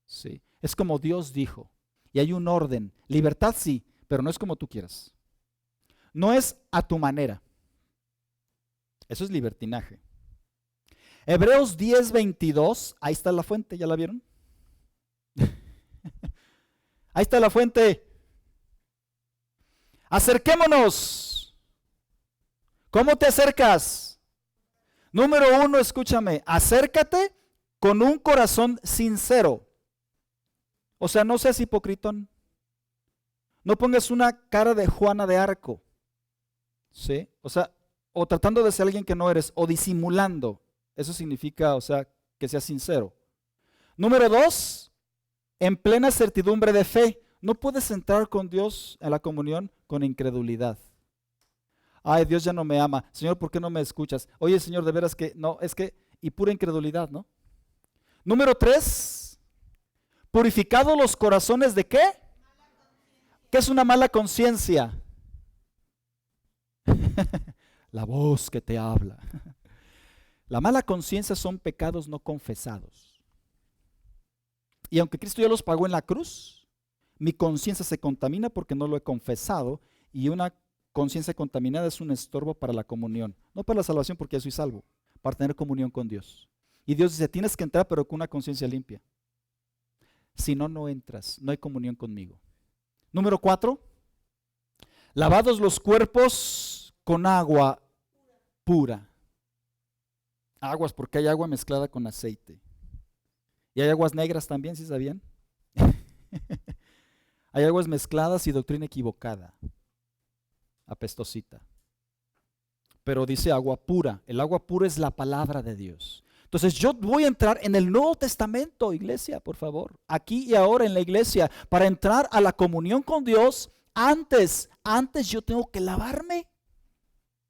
¿Sí? Es como Dios dijo. Y hay un orden. Libertad sí, pero no es como tú quieras. No es a tu manera. Eso es libertinaje. Hebreos 10:22, ahí está la fuente, ¿ya la vieron? Ahí está la fuente. Acerquémonos. ¿Cómo te acercas? Número 1, escúchame, acércate con un corazón sincero. O sea, no seas hipocritón. No pongas una cara de Juana de Arco. ¿Sí? O sea, o tratando de ser alguien que no eres, o disimulando. Eso significa, o sea, que seas sincero. Número 2, en plena certidumbre de fe. No puedes entrar con Dios en la comunión con incredulidad. Ay, Dios ya no me ama. Señor, ¿por qué no me escuchas? Oye, Señor, de veras que no, es que, y pura incredulidad, ¿no? Número 3, purificados los corazones de ¿qué? ¿Qué es una mala conciencia? La voz que te habla. La mala conciencia son pecados no confesados. Y aunque Cristo ya los pagó en la cruz, mi conciencia se contamina porque no lo he confesado, y una conciencia contaminada es un estorbo para la comunión. No para la salvación porque ya soy salvo, para tener comunión con Dios. Y Dios dice, tienes que entrar pero con una conciencia limpia. Si no, no entras, no hay comunión conmigo. Número 4, lavados los cuerpos con agua pura. Aguas, porque hay agua mezclada con aceite. Y hay aguas negras también, ¿sí sabían? Hay aguas mezcladas y doctrina equivocada, apestosita. Pero dice agua pura. El agua pura es la palabra de Dios. Entonces yo voy a entrar en el Nuevo Testamento, iglesia, por favor, aquí y ahora en la iglesia, para entrar a la comunión con Dios. Antes yo tengo que lavarme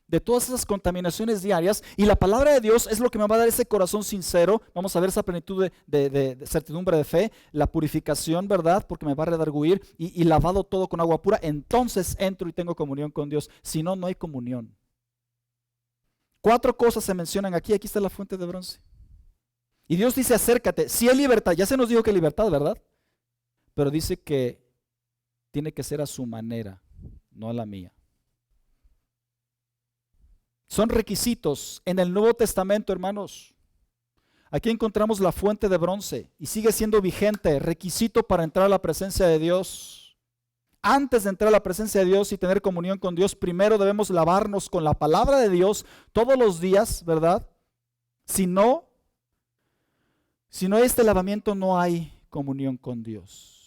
de todas esas contaminaciones diarias, y la palabra de Dios es lo que me va a dar ese corazón sincero. Vamos a ver esa plenitud de certidumbre de fe, la purificación, ¿verdad? Porque me va a redarguir, y lavado todo con agua pura. Entonces entro y tengo comunión con Dios. Si no, no hay comunión. 4 cosas se mencionan aquí. Aquí está la fuente de bronce. Y Dios dice, acércate. Si hay libertad, ya se nos dijo que hay libertad, ¿verdad? Pero dice que tiene que ser a su manera, no a la mía. Son requisitos en el Nuevo Testamento, hermanos. Aquí encontramos la fuente de bronce y sigue siendo vigente, requisito para entrar a la presencia de Dios. Antes de entrar a la presencia de Dios y tener comunión con Dios, primero debemos lavarnos con la palabra de Dios todos los días, ¿verdad? Si no hay este lavamiento, no hay comunión con Dios.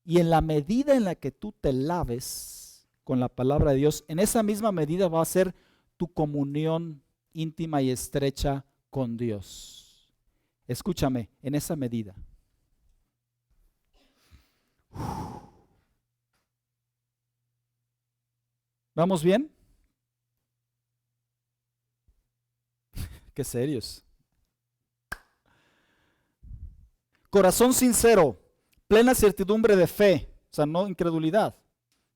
Y en la medida en la que tú te laves con la palabra de Dios, en esa misma medida va a ser tu comunión íntima y estrecha con Dios. Escúchame, en esa medida. ¿Vamos bien? Qué serios. Corazón sincero, plena certidumbre de fe, o sea, no incredulidad.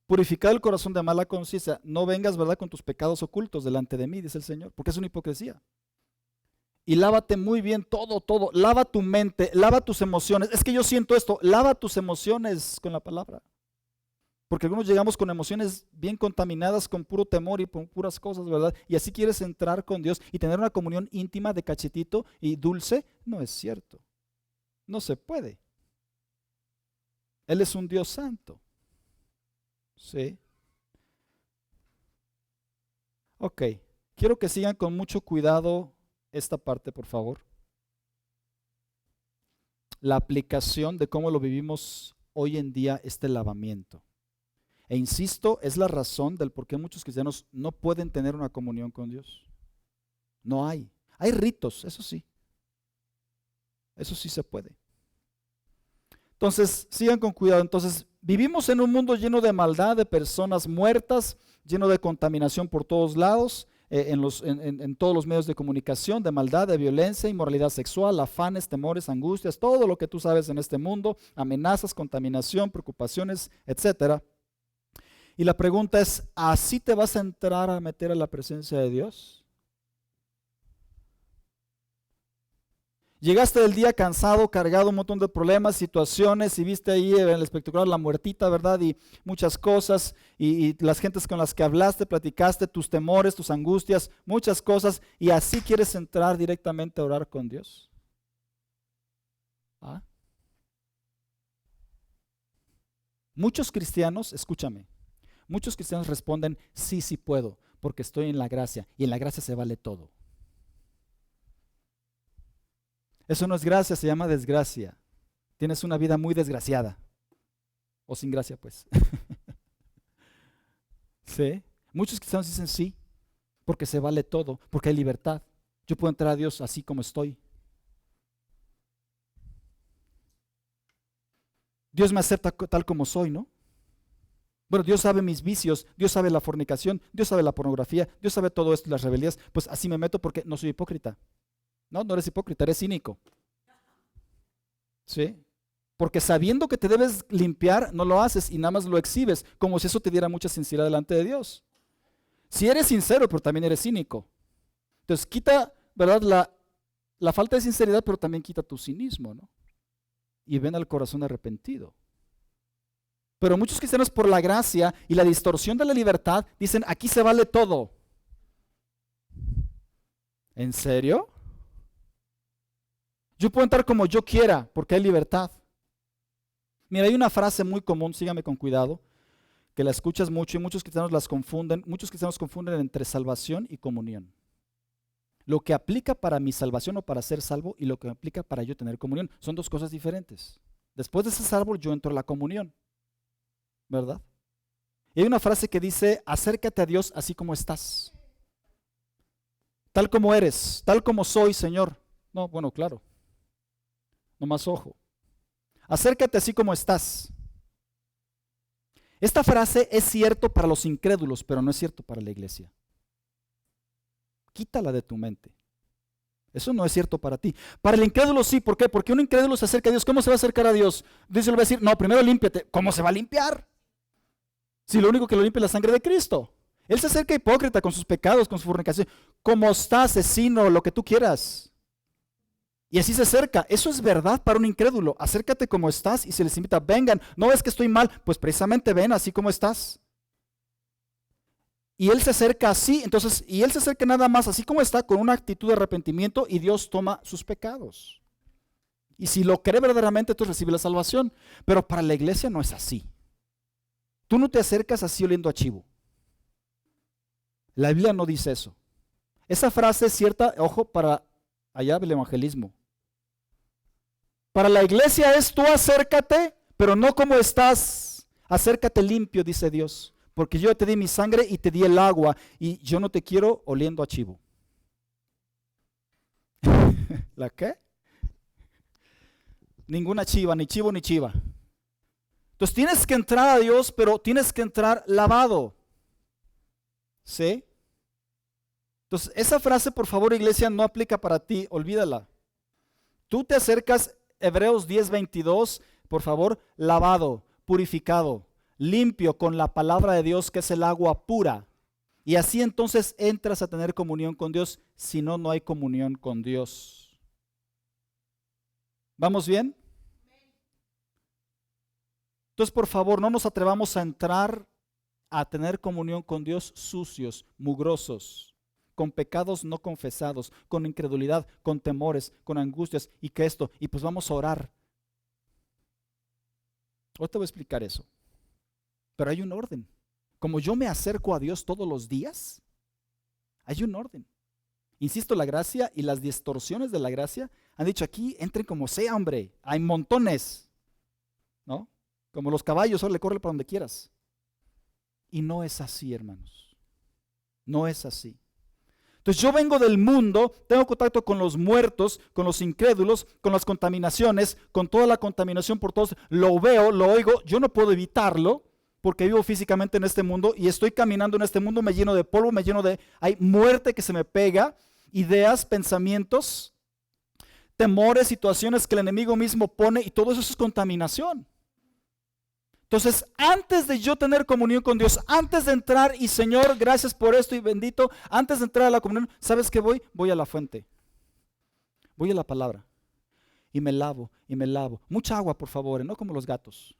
Purificado el corazón de mala conciencia. No vengas, ¿verdad?, con tus pecados ocultos delante de mí, dice el Señor, porque es una hipocresía. Y lávate muy bien todo. Lava tu mente, lava tus emociones. Es que yo siento esto. Lava tus emociones con la palabra. Porque algunos llegamos con emociones bien contaminadas, con puro temor y con puras cosas, ¿verdad? Y así quieres entrar con Dios y tener una comunión íntima de cachetito y dulce. No es cierto. No se puede. Él es un Dios santo. Sí. Ok. Quiero que sigan con mucho cuidado esta parte, por favor. La aplicación de cómo lo vivimos hoy en día, este lavamiento. E insisto, es la razón del por qué muchos cristianos no pueden tener una comunión con Dios. No hay. Hay ritos, eso sí. Eso sí se puede. Entonces, sigan con cuidado. Entonces, vivimos en un mundo lleno de maldad, de personas muertas, lleno de contaminación por todos lados, en todos los medios de comunicación, de maldad, de violencia, inmoralidad sexual, afanes, temores, angustias, todo lo que tú sabes en este mundo, amenazas, contaminación, preocupaciones, etcétera. Y la pregunta es, ¿así te vas a entrar a meter a la presencia de Dios? Llegaste del día cansado, cargado, un montón de problemas, situaciones, y viste ahí en el espectacular la muertita, ¿verdad? Y muchas cosas, y las gentes con las que hablaste, platicaste, tus temores, tus angustias, muchas cosas, y así quieres entrar directamente a orar con Dios. ¿Ah? Muchos cristianos, escúchame, muchos cristianos responden, sí, sí puedo, porque estoy en la gracia, y en la gracia se vale todo. Eso no es gracia, se llama desgracia. Tienes una vida muy desgraciada. O sin gracia, pues. ¿Sí? Muchos cristianos dicen sí, porque se vale todo, porque hay libertad. Yo puedo entrar a Dios así como estoy. Dios me acepta tal como soy, ¿no? Bueno, Dios sabe mis vicios, Dios sabe la fornicación, Dios sabe la pornografía, Dios sabe todo esto, las rebelías. Pues así me meto porque no soy hipócrita. No, no eres hipócrita, eres cínico. ¿Sí? Porque sabiendo que te debes limpiar, no lo haces y nada más lo exhibes, como si eso te diera mucha sinceridad delante de Dios. Si eres sincero, pero también eres cínico. Entonces quita, ¿verdad? La falta de sinceridad, pero también quita tu cinismo, ¿no? Y ven al corazón arrepentido. Pero muchos cristianos por la gracia y la distorsión de la libertad dicen, aquí se vale todo. ¿En serio? Yo puedo entrar como yo quiera porque hay libertad. Mira, hay una frase muy común, sígame con cuidado, que la escuchas mucho y muchos cristianos las confunden. Muchos cristianos confunden entre salvación y comunión. Lo que aplica para mi salvación o para ser salvo y lo que aplica para yo tener comunión son dos cosas diferentes. Después de ser salvo, yo entro a la comunión, ¿verdad? Y hay una frase que dice, acércate a Dios así como estás. Tal como eres, tal como soy, Señor. No, bueno, claro. No más ojo. Acércate así como estás. Esta frase es cierto para los incrédulos, pero no es cierto para la iglesia. Quítala de tu mente. Eso no es cierto para ti. Para el incrédulo sí, ¿por qué? Porque un incrédulo se acerca a Dios. ¿Cómo se va a acercar a Dios? Dios le va a decir, no, primero límpiate. ¿Cómo se va a limpiar? Si lo único que lo limpia es la sangre de Cristo. Él se acerca hipócrita con sus pecados, con su fornicación. Como está, asesino, lo que tú quieras. Y así se acerca. Eso es verdad para un incrédulo. Acércate como estás y se les invita, vengan. ¿No ves que estoy mal? Pues precisamente ven así como estás. Y él se acerca así, entonces, y él se acerca nada más así como está, con una actitud de arrepentimiento y Dios toma sus pecados. Y si lo cree verdaderamente, tú recibes la salvación. Pero para la iglesia no es así. Tú no te acercas así oliendo a chivo. La Biblia no dice eso. Esa frase es cierta, ojo, para allá el evangelismo. Para la iglesia es tú acércate, pero no como estás. Acércate limpio, dice Dios. Porque yo te di mi sangre y te di el agua y yo no te quiero oliendo a chivo. ¿La qué? Ninguna chiva, ni chivo ni chiva. Entonces tienes que entrar a Dios, pero tienes que entrar lavado. ¿Sí? Entonces esa frase, por favor, iglesia, no aplica para ti, olvídala. Tú te acercas, Hebreos 10:22, por favor, lavado, purificado, limpio con la palabra de Dios, que es el agua pura. Y así entonces entras a tener comunión con Dios, si no, no hay comunión con Dios. ¿Vamos bien? Entonces, por favor, no nos atrevamos a entrar a tener comunión con Dios sucios, mugrosos, con pecados no confesados, con incredulidad, con temores, con angustias y que esto, y pues vamos a orar. Hoy te voy a explicar eso. Pero hay un orden. Como yo me acerco a Dios todos los días, Hay un orden. Insisto, la gracia y las distorsiones de la gracia han dicho aquí, entren como sea, hombre. Hay montones, ¿no? Como los caballos, solo le corre para donde quieras. Y no es así, hermanos. No es así. Entonces yo vengo del mundo, tengo contacto con los muertos, con los incrédulos, con las contaminaciones, con toda la contaminación por todos. Lo veo, lo oigo, yo no puedo evitarlo porque vivo físicamente en este mundo y estoy caminando en este mundo, me lleno de polvo, hay muerte que se me pega, ideas, pensamientos, temores, situaciones que el enemigo mismo pone y todo eso es contaminación. Entonces, antes de yo tener comunión con Dios, antes de entrar y Señor, gracias por esto y bendito, antes de entrar a la comunión, ¿sabes qué voy? Voy a la fuente, voy a la palabra y me lavo y me lavo. Mucha agua, por favor, no como los gatos.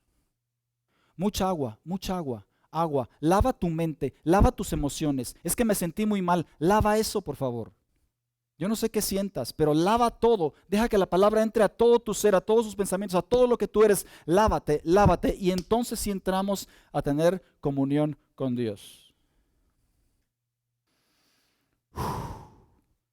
Mucha agua, agua. Lava tu mente, lava tus emociones. Es que me sentí muy mal, lava eso, por favor. Yo no sé qué sientas, pero lava todo. Deja que la palabra entre a todo tu ser, a todos tus pensamientos, a todo lo que tú eres. Lávate, lávate. Y entonces sí entramos a tener comunión con Dios.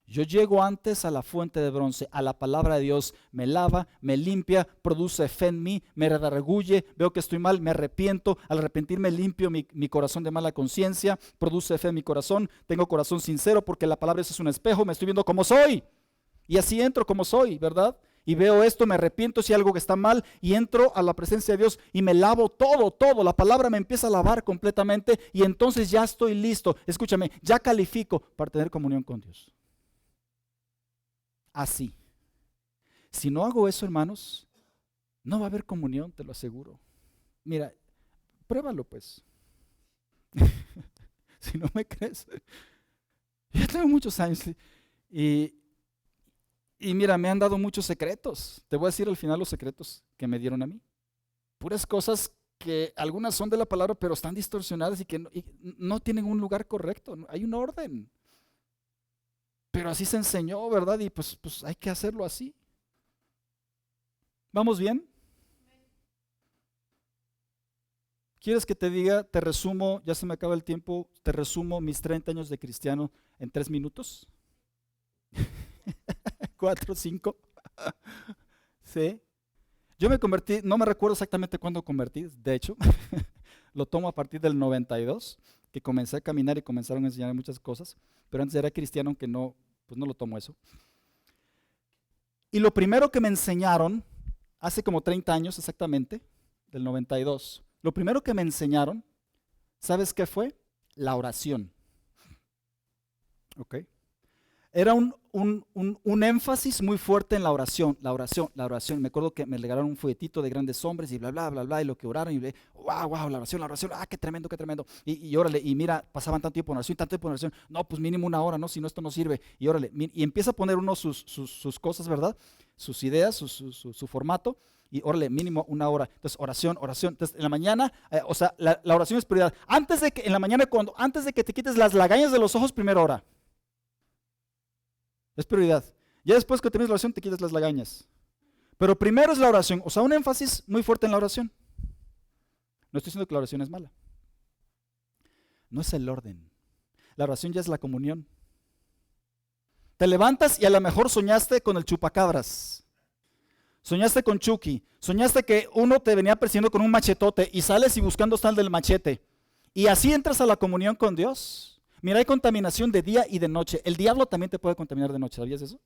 Yo llego antes a la fuente de bronce, a la palabra de Dios. Me lava, me limpia, produce fe en mí, me redarguye, veo que estoy mal, me arrepiento. Al arrepentirme limpio mi corazón de mala conciencia, produce fe en mi corazón. Tengo corazón sincero porque la palabra es un espejo, me estoy viendo como soy. Y así entro como soy, ¿verdad? Y veo esto, me arrepiento si algo que está mal y entro a la presencia de Dios y me lavo todo. La palabra me empieza a lavar completamente y entonces ya estoy listo. Escúchame, ya califico para tener comunión con Dios. Así. Si no hago eso, hermanos, no va a haber comunión, te lo aseguro. Mira, pruébalo pues. Si no me crees. Yo tengo muchos años y mira, me han dado muchos secretos. Te voy a decir al final los secretos que me dieron a mí. Puras cosas que algunas son de la palabra, pero están distorsionadas y que no tienen un lugar correcto. Hay un orden. Pero así se enseñó, ¿verdad? Y pues hay que hacerlo así. ¿Vamos bien? ¿Quieres que te diga, te resumo, ya se me acaba el tiempo, te resumo mis 30 años de cristiano en 3 minutos? 4, 5. ¿Sí? Yo me convertí, no me recuerdo exactamente cuándo convertí, de hecho, lo tomo a partir del 92, que comencé a caminar y comenzaron a enseñar muchas cosas, pero antes era cristiano, aunque no, pues no lo tomo eso. Y lo primero que me enseñaron, hace como 30 años exactamente, del 92, lo primero que me enseñaron, ¿sabes qué fue? La oración. ¿Ok? Era un énfasis muy fuerte en la oración. Me acuerdo que me regalaron un folletito de grandes hombres y bla, bla, bla, bla, y lo que oraron, y wow, la oración, qué tremendo. Y órale, y mira, pasaban tanto tiempo en oración, no, pues mínimo 1 hora, ¿no? Si no, esto no sirve. Y órale, y empieza a poner uno sus cosas, ¿verdad? Sus ideas, su formato, y órale, mínimo 1 hora. Entonces, oración. Entonces, en la mañana, la oración es prioridad. Antes de que te quites las lagañas de los ojos, primero ora. Es prioridad. Ya después que termines la oración te quitas las lagañas. Pero primero es la oración. O sea, un énfasis muy fuerte en la oración. No estoy diciendo que la oración es mala. No es el orden. La oración ya es la comunión. Te levantas y a lo mejor soñaste con el chupacabras. Soñaste con Chucky. Soñaste que uno te venía persiguiendo con un machetote y sales y buscando está el del machete. Y así entras a la comunión con Dios. Mira, hay contaminación de día y de noche. El diablo también te puede contaminar de noche, ¿sabías eso?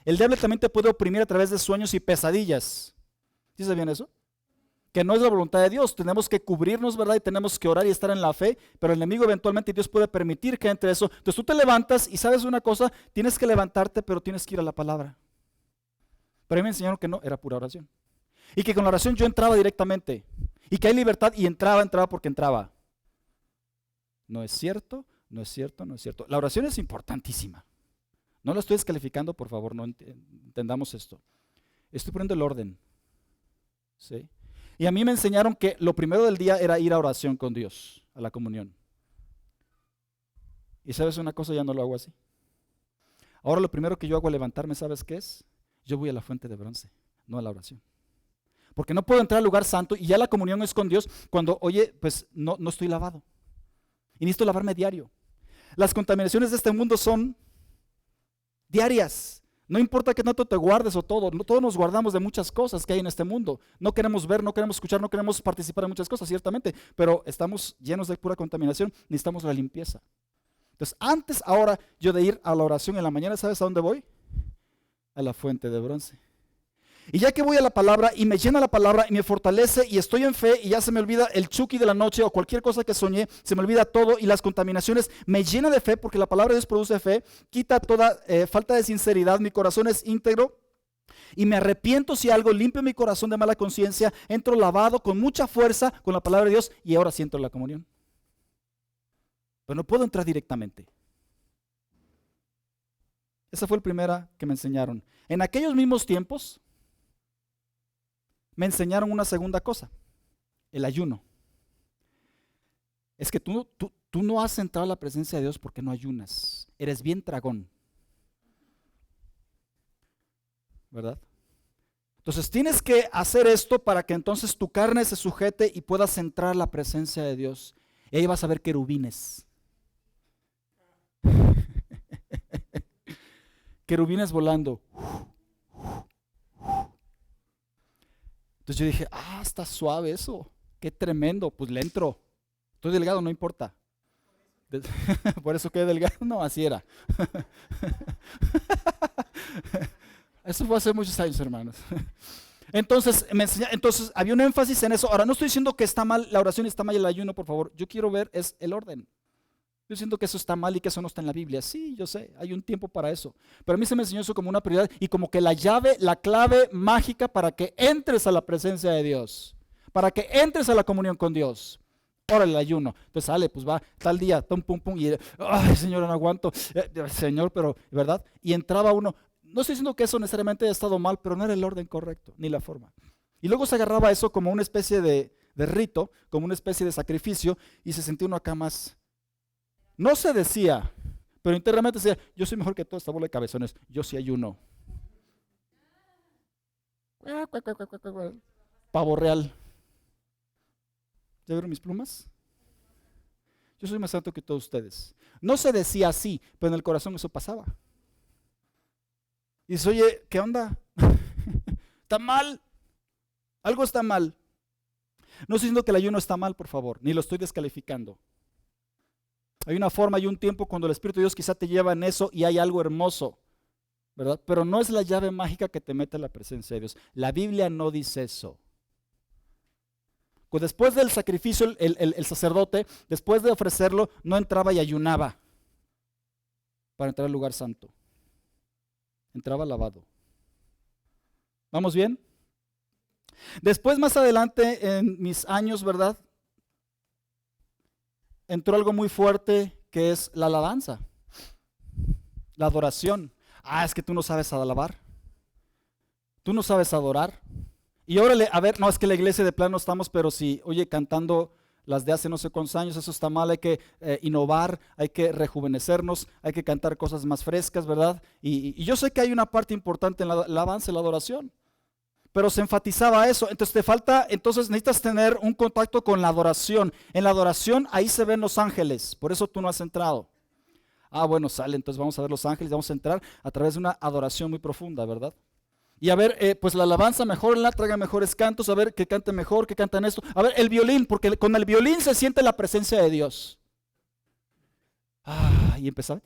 El diablo también te puede oprimir a través de sueños y pesadillas. ¿Sí sabían eso? Que no es la voluntad de Dios. Tenemos que cubrirnos, ¿verdad? Y tenemos que orar y estar en la fe. Pero el enemigo eventualmente Dios puede permitir que entre eso. Entonces tú te levantas y sabes una cosa, tienes que levantarte, pero tienes que ir a la palabra. Pero a mí me enseñaron que no, era pura oración. Y que con la oración yo entraba directamente. Y que hay libertad y entraba porque entraba. No es cierto. La oración es importantísima. No la estoy descalificando, por favor, no entendamos esto. Estoy poniendo el orden. ¿Sí? Y a mí me enseñaron que lo primero del día era ir a oración con Dios, a la comunión. Y sabes una cosa, ya no lo hago así. Ahora lo primero que yo hago al levantarme, ¿sabes qué es? Yo voy a la fuente de bronce, no a la oración. Porque no puedo entrar al lugar santo y ya la comunión es con Dios cuando, oye, pues no estoy lavado. Y necesito lavarme diario. Las contaminaciones de este mundo son diarias. No importa que tanto te guardes o todo, todos nos guardamos de muchas cosas que hay en este mundo. No queremos ver, no queremos escuchar, no queremos participar en muchas cosas, ciertamente, pero estamos llenos de pura contaminación, necesitamos la limpieza. Entonces, ahora yo de ir a la oración en la mañana, ¿sabes a dónde voy? A la fuente de bronce. Y ya que voy a la palabra y me llena la palabra y me fortalece y estoy en fe y ya se me olvida el chuki de la noche o cualquier cosa que soñé, se me olvida todo y las contaminaciones me llena de fe porque la palabra de Dios produce fe, quita toda falta de sinceridad, mi corazón es íntegro y me arrepiento si algo limpia mi corazón de mala conciencia, entro lavado con mucha fuerza con la palabra de Dios y ahora sí entro en la comunión. Pero no puedo entrar directamente. Esa fue la primera que me enseñaron. En aquellos mismos tiempos me enseñaron una segunda cosa, el ayuno. Es que tú no has entrado a la presencia de Dios porque no ayunas. Eres bien tragón. ¿Verdad? Entonces tienes que hacer esto para que entonces tu carne se sujete y puedas entrar a la presencia de Dios. Y ahí vas a ver querubines. Querubines volando. Entonces yo dije, está suave eso, qué tremendo, pues le entro. Estoy delgado, no importa. Por eso quedé delgado, no, así era. Eso fue hace muchos años, hermanos. Entonces, entonces había un énfasis en eso. Ahora, no estoy diciendo que está mal la oración y está mal el ayuno, por favor. Yo quiero ver es el orden. Yo siento que eso está mal y que eso no está en la Biblia. Sí, yo sé, hay un tiempo para eso. Pero a mí se me enseñó eso como una prioridad y como que la llave, la clave mágica para que entres a la presencia de Dios, para que entres a la comunión con Dios. Órale, el ayuno. Entonces sale, pues va tal día, pum, pum, pum, y ay, Señor, no aguanto. Señor, pero, ¿verdad? Y entraba uno. No estoy diciendo que eso necesariamente haya estado mal, pero no era el orden correcto, ni la forma. Y luego se agarraba eso como una especie de rito, como una especie de sacrificio, y se sentía uno acá más. No se decía, pero internamente decía, yo soy mejor que toda esta bola de cabezones, yo sí ayuno. Pavo real. ¿Ya vieron mis plumas? Yo soy más alto que todos ustedes. No se decía así, pero en el corazón eso pasaba. Y dice, oye, ¿qué onda? ¿Está mal? Algo está mal. No estoy diciendo que el ayuno está mal, por favor, ni lo estoy descalificando. Hay una forma y un tiempo cuando el Espíritu de Dios quizá te lleva en eso y hay algo hermoso, ¿verdad? Pero no es la llave mágica que te mete a la presencia de Dios. La Biblia no dice eso. Pues después del sacrificio, el sacerdote, después de ofrecerlo, no entraba y ayunaba para entrar al lugar santo. Entraba lavado. ¿Vamos bien? Después, más adelante, en mis años, ¿verdad? Entró algo muy fuerte que es la alabanza, la adoración. Es que tú no sabes alabar, tú no sabes adorar. Y órale, a ver, no, es que la iglesia de plano estamos, pero si, oye, cantando las de hace no sé cuántos años, eso está mal, hay que innovar, hay que rejuvenecernos, hay que cantar cosas más frescas, ¿verdad? Y yo sé que hay una parte importante en la alabanza y la adoración, pero se enfatizaba eso. Entonces entonces necesitas tener un contacto con la adoración. En la adoración ahí se ven los ángeles, por eso tú no has entrado. Bueno, sale, entonces vamos a ver los ángeles, vamos a entrar a través de una adoración muy profunda, ¿verdad? Y a ver, pues la alabanza mejor, traigan mejores cantos, a ver que canten mejor, que cantan esto. A ver, el violín, porque con el violín se siente la presencia de Dios. Y empezaba.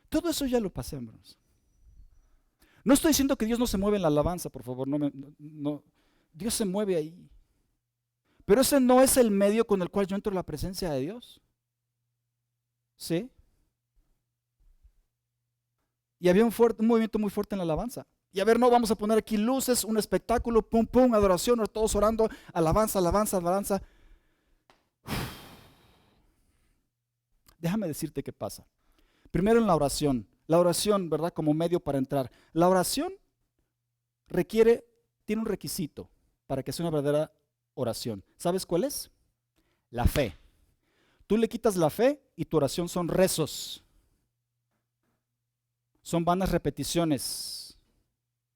Todo eso ya lo pasé, hermanos. No estoy diciendo que Dios no se mueve en la alabanza, por favor, no. Dios se mueve ahí. Pero ese no es el medio con el cual yo entro en la presencia de Dios. ¿Sí? Y había un movimiento muy fuerte en la alabanza. Y a ver, no, vamos a poner aquí luces, un espectáculo, pum, pum, adoración, todos orando, alabanza, alabanza, alabanza. Déjame decirte qué pasa. Primero en la oración, ¿verdad? Como medio para entrar. La oración tiene un requisito para que sea una verdadera oración. ¿Sabes cuál es? La fe. Tú le quitas la fe y tu oración son rezos. Son vanas repeticiones.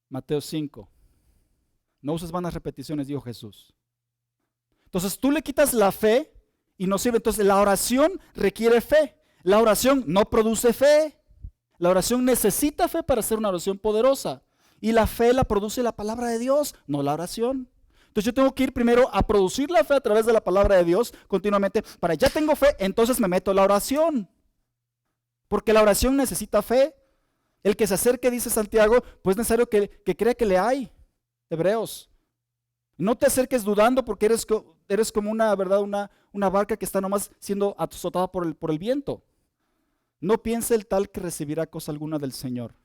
Mateo 5. No uses vanas repeticiones, dijo Jesús. Entonces tú le quitas la fe y no sirve. Entonces la oración requiere fe. La oración no produce fe. La oración necesita fe para ser una oración poderosa. Y la fe la produce la palabra de Dios, no la oración. Entonces yo tengo que ir primero a producir la fe a través de la palabra de Dios continuamente. Para ya tengo fe, entonces me meto a la oración. Porque la oración necesita fe. El que se acerque, dice Santiago, pues es necesario que crea que le hay. Hebreos. No te acerques dudando porque eres como una, ¿verdad? Una barca que está nomás siendo azotada por el viento. No piense el tal que recibirá cosa alguna del Señor.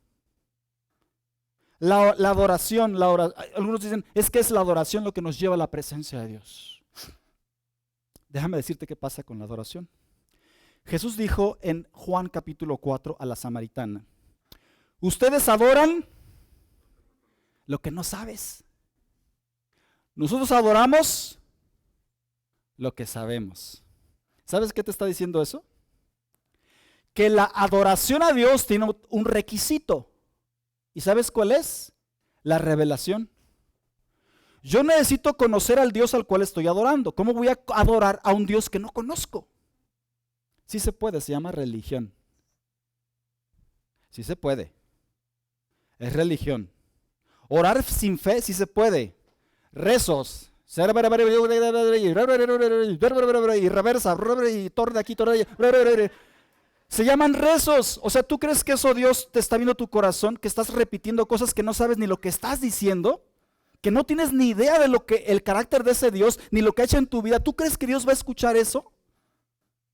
La adoración, algunos dicen, es que es la adoración lo que nos lleva a la presencia de Dios. Déjame decirte qué pasa con la adoración. Jesús dijo en Juan capítulo 4 a la samaritana, ustedes adoran lo que no sabes. Nosotros adoramos lo que sabemos. ¿Sabes qué te está diciendo eso? Que la adoración a Dios tiene un requisito. ¿Y sabes cuál es? La revelación. Yo necesito conocer al Dios al cual estoy adorando. ¿Cómo voy a adorar a un Dios que no conozco? Sí se puede, se llama religión. Sí se puede. Es religión. Orar sin fe, sí se puede. Rezos. Y reversa, y torre aquí, torre allá. Se llaman rezos. O sea, ¿tú crees que eso Dios te está viendo tu corazón? Que estás repitiendo cosas que no sabes ni lo que estás diciendo. Que no tienes ni idea de lo que el carácter de ese Dios, ni lo que ha hecho en tu vida. ¿Tú crees que Dios va a escuchar eso?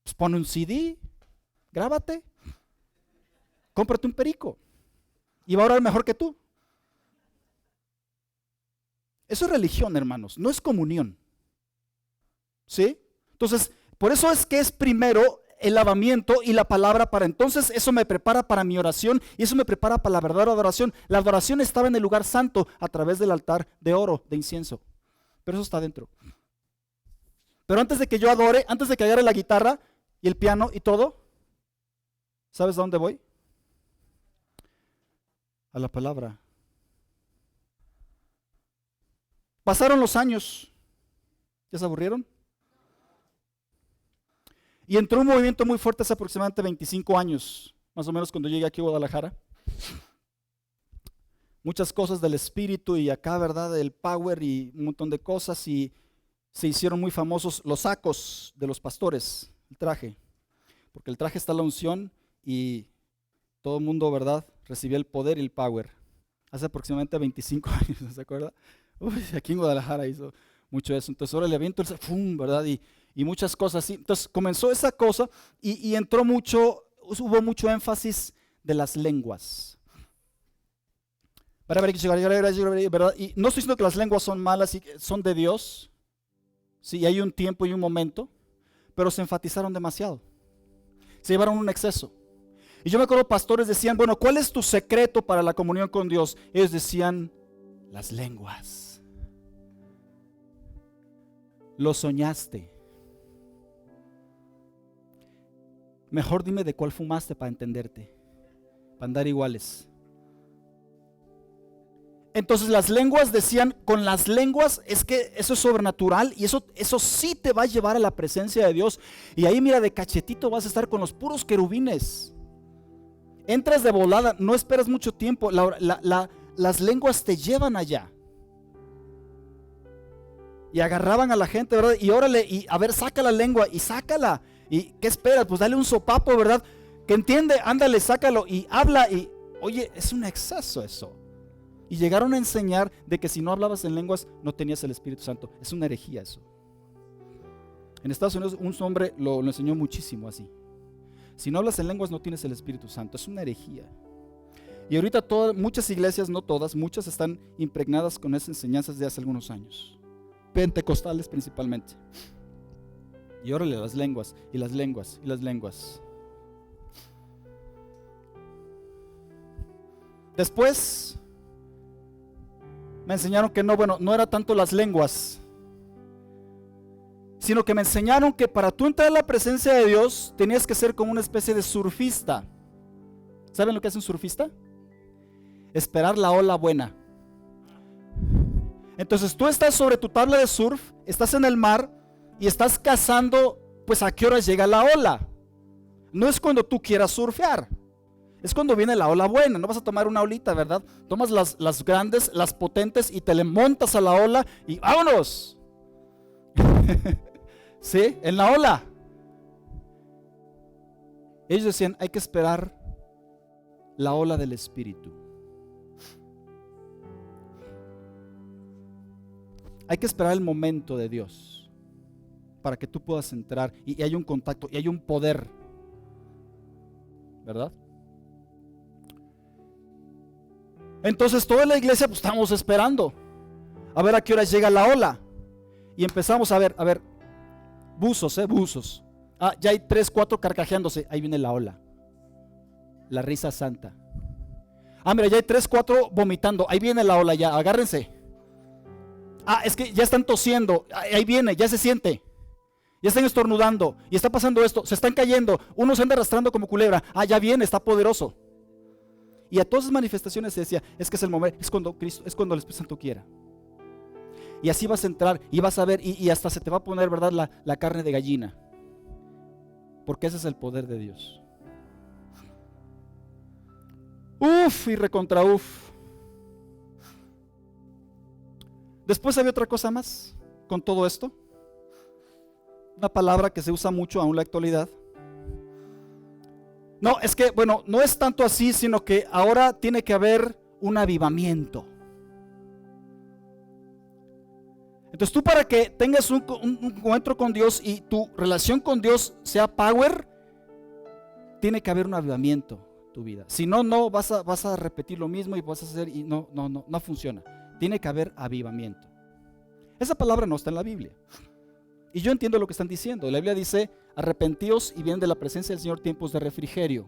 Pues pon un CD, grábate, cómprate un perico y va a orar mejor que tú. Eso es religión, hermanos, no es comunión. ¿Sí? Entonces, por eso es que es primero el lavamiento y la palabra para entonces eso me prepara para mi oración y eso me prepara para la verdadera adoración. La adoración estaba en el lugar santo a través del altar de oro, de incienso. Pero eso está dentro. Pero antes de que yo adore, antes de que agarre la guitarra y el piano y todo, ¿sabes a dónde voy? A la palabra. Pasaron los años. ¿Ya se aburrieron? Y entró un movimiento muy fuerte hace aproximadamente 25 años, más o menos cuando llegué aquí a Guadalajara. Muchas cosas del espíritu y acá, ¿verdad? El power y un montón de cosas y se hicieron muy famosos los sacos de los pastores, el traje. Porque el traje está la unción y todo el mundo, ¿verdad? Recibía el poder y el power. Hace aproximadamente 25 años, ¿se acuerda? Uy, aquí en Guadalajara hizo mucho eso. Entonces ahora le aviento el ¡fum!, ¿verdad? Y muchas cosas así. Entonces comenzó esa cosa y entró mucho, hubo mucho énfasis de las lenguas. ¿Verdad? Y no estoy diciendo que las lenguas son malas y son de Dios. Sí, hay un tiempo y un momento, pero se enfatizaron demasiado. Se llevaron un exceso. Y yo me acuerdo, pastores decían, bueno, ¿cuál es tu secreto para la comunión con Dios? Ellos decían, las lenguas. Lo soñaste. Mejor dime de cuál fumaste para entenderte, para andar iguales. Entonces las lenguas decían, con las lenguas es que eso es sobrenatural y eso sí te va a llevar a la presencia de Dios. Y ahí mira, de cachetito vas a estar con los puros querubines. Entras de volada, no esperas mucho tiempo, las lenguas te llevan allá. Y agarraban a la gente, ¿verdad? Y órale, y a ver, saca la lengua y sácala. ¿Y qué esperas? Pues dale un sopapo, ¿verdad? Que entiende, ándale, sácalo y habla y, oye, es un exceso eso. Y llegaron a enseñar de que si no hablabas en lenguas no tenías el Espíritu Santo. Es una herejía eso. En Estados Unidos un hombre lo enseñó muchísimo así. Si no hablas en lenguas no tienes el Espíritu Santo. Es una herejía. Y ahorita muchas iglesias, no todas, muchas están impregnadas con esas enseñanzas de hace algunos años. Pentecostales principalmente. Y órale, las lenguas, y las lenguas, y las lenguas. Después me enseñaron que no era tanto las lenguas, sino que me enseñaron que para tú entrar a la presencia de Dios tenías que ser como una especie de surfista. ¿Saben lo que es un surfista? Esperar la ola buena. Entonces tú estás sobre tu tabla de surf, estás en el mar y estás cazando, pues a qué horas llega la ola. No es cuando tú quieras surfear, es cuando viene la ola buena. No vas a tomar una olita, ¿verdad? Tomas las grandes, las potentes y te le montas a la ola y ¡vámonos! ¿Sí? En la ola. Ellos decían, hay que esperar la ola del Espíritu. Hay que esperar el momento de Dios para que tú puedas entrar y hay un contacto y hay un poder, ¿verdad? Entonces toda la iglesia pues estamos esperando a ver a qué hora llega la ola y empezamos a ver, buzos. Ya hay 3, 4 carcajeándose, ahí viene la ola, la risa santa. Mira, ya hay 3, 4 vomitando, ahí viene la ola ya, agárrense. Es que ya están tosiendo, ahí viene, ya se siente. Ya están estornudando y está pasando esto, se están cayendo, uno se anda arrastrando como culebra. Ya viene, está poderoso. Y a todas esas manifestaciones se decía, es que es el momento, es cuando Cristo, es cuando el Espíritu Santo quiera. Y así vas a entrar y vas a ver y hasta se te va a poner, ¿verdad?, la carne de gallina. Porque ese es el poder de Dios. Uf y recontra uf. Después había otra cosa más con todo esto. Una palabra que se usa mucho aún en la actualidad. No, es que, bueno, no es tanto así, sino que ahora tiene que haber un avivamiento. Entonces tú, para que tengas un encuentro con Dios y tu relación con Dios sea power, tiene que haber un avivamiento en tu vida. Si no, no vas a repetir lo mismo y vas a hacer y no funciona. Tiene que haber avivamiento. Esa palabra no está en la Biblia. Y yo entiendo lo que están diciendo. La Biblia dice, arrepentíos y vienen de la presencia del Señor tiempos de refrigerio.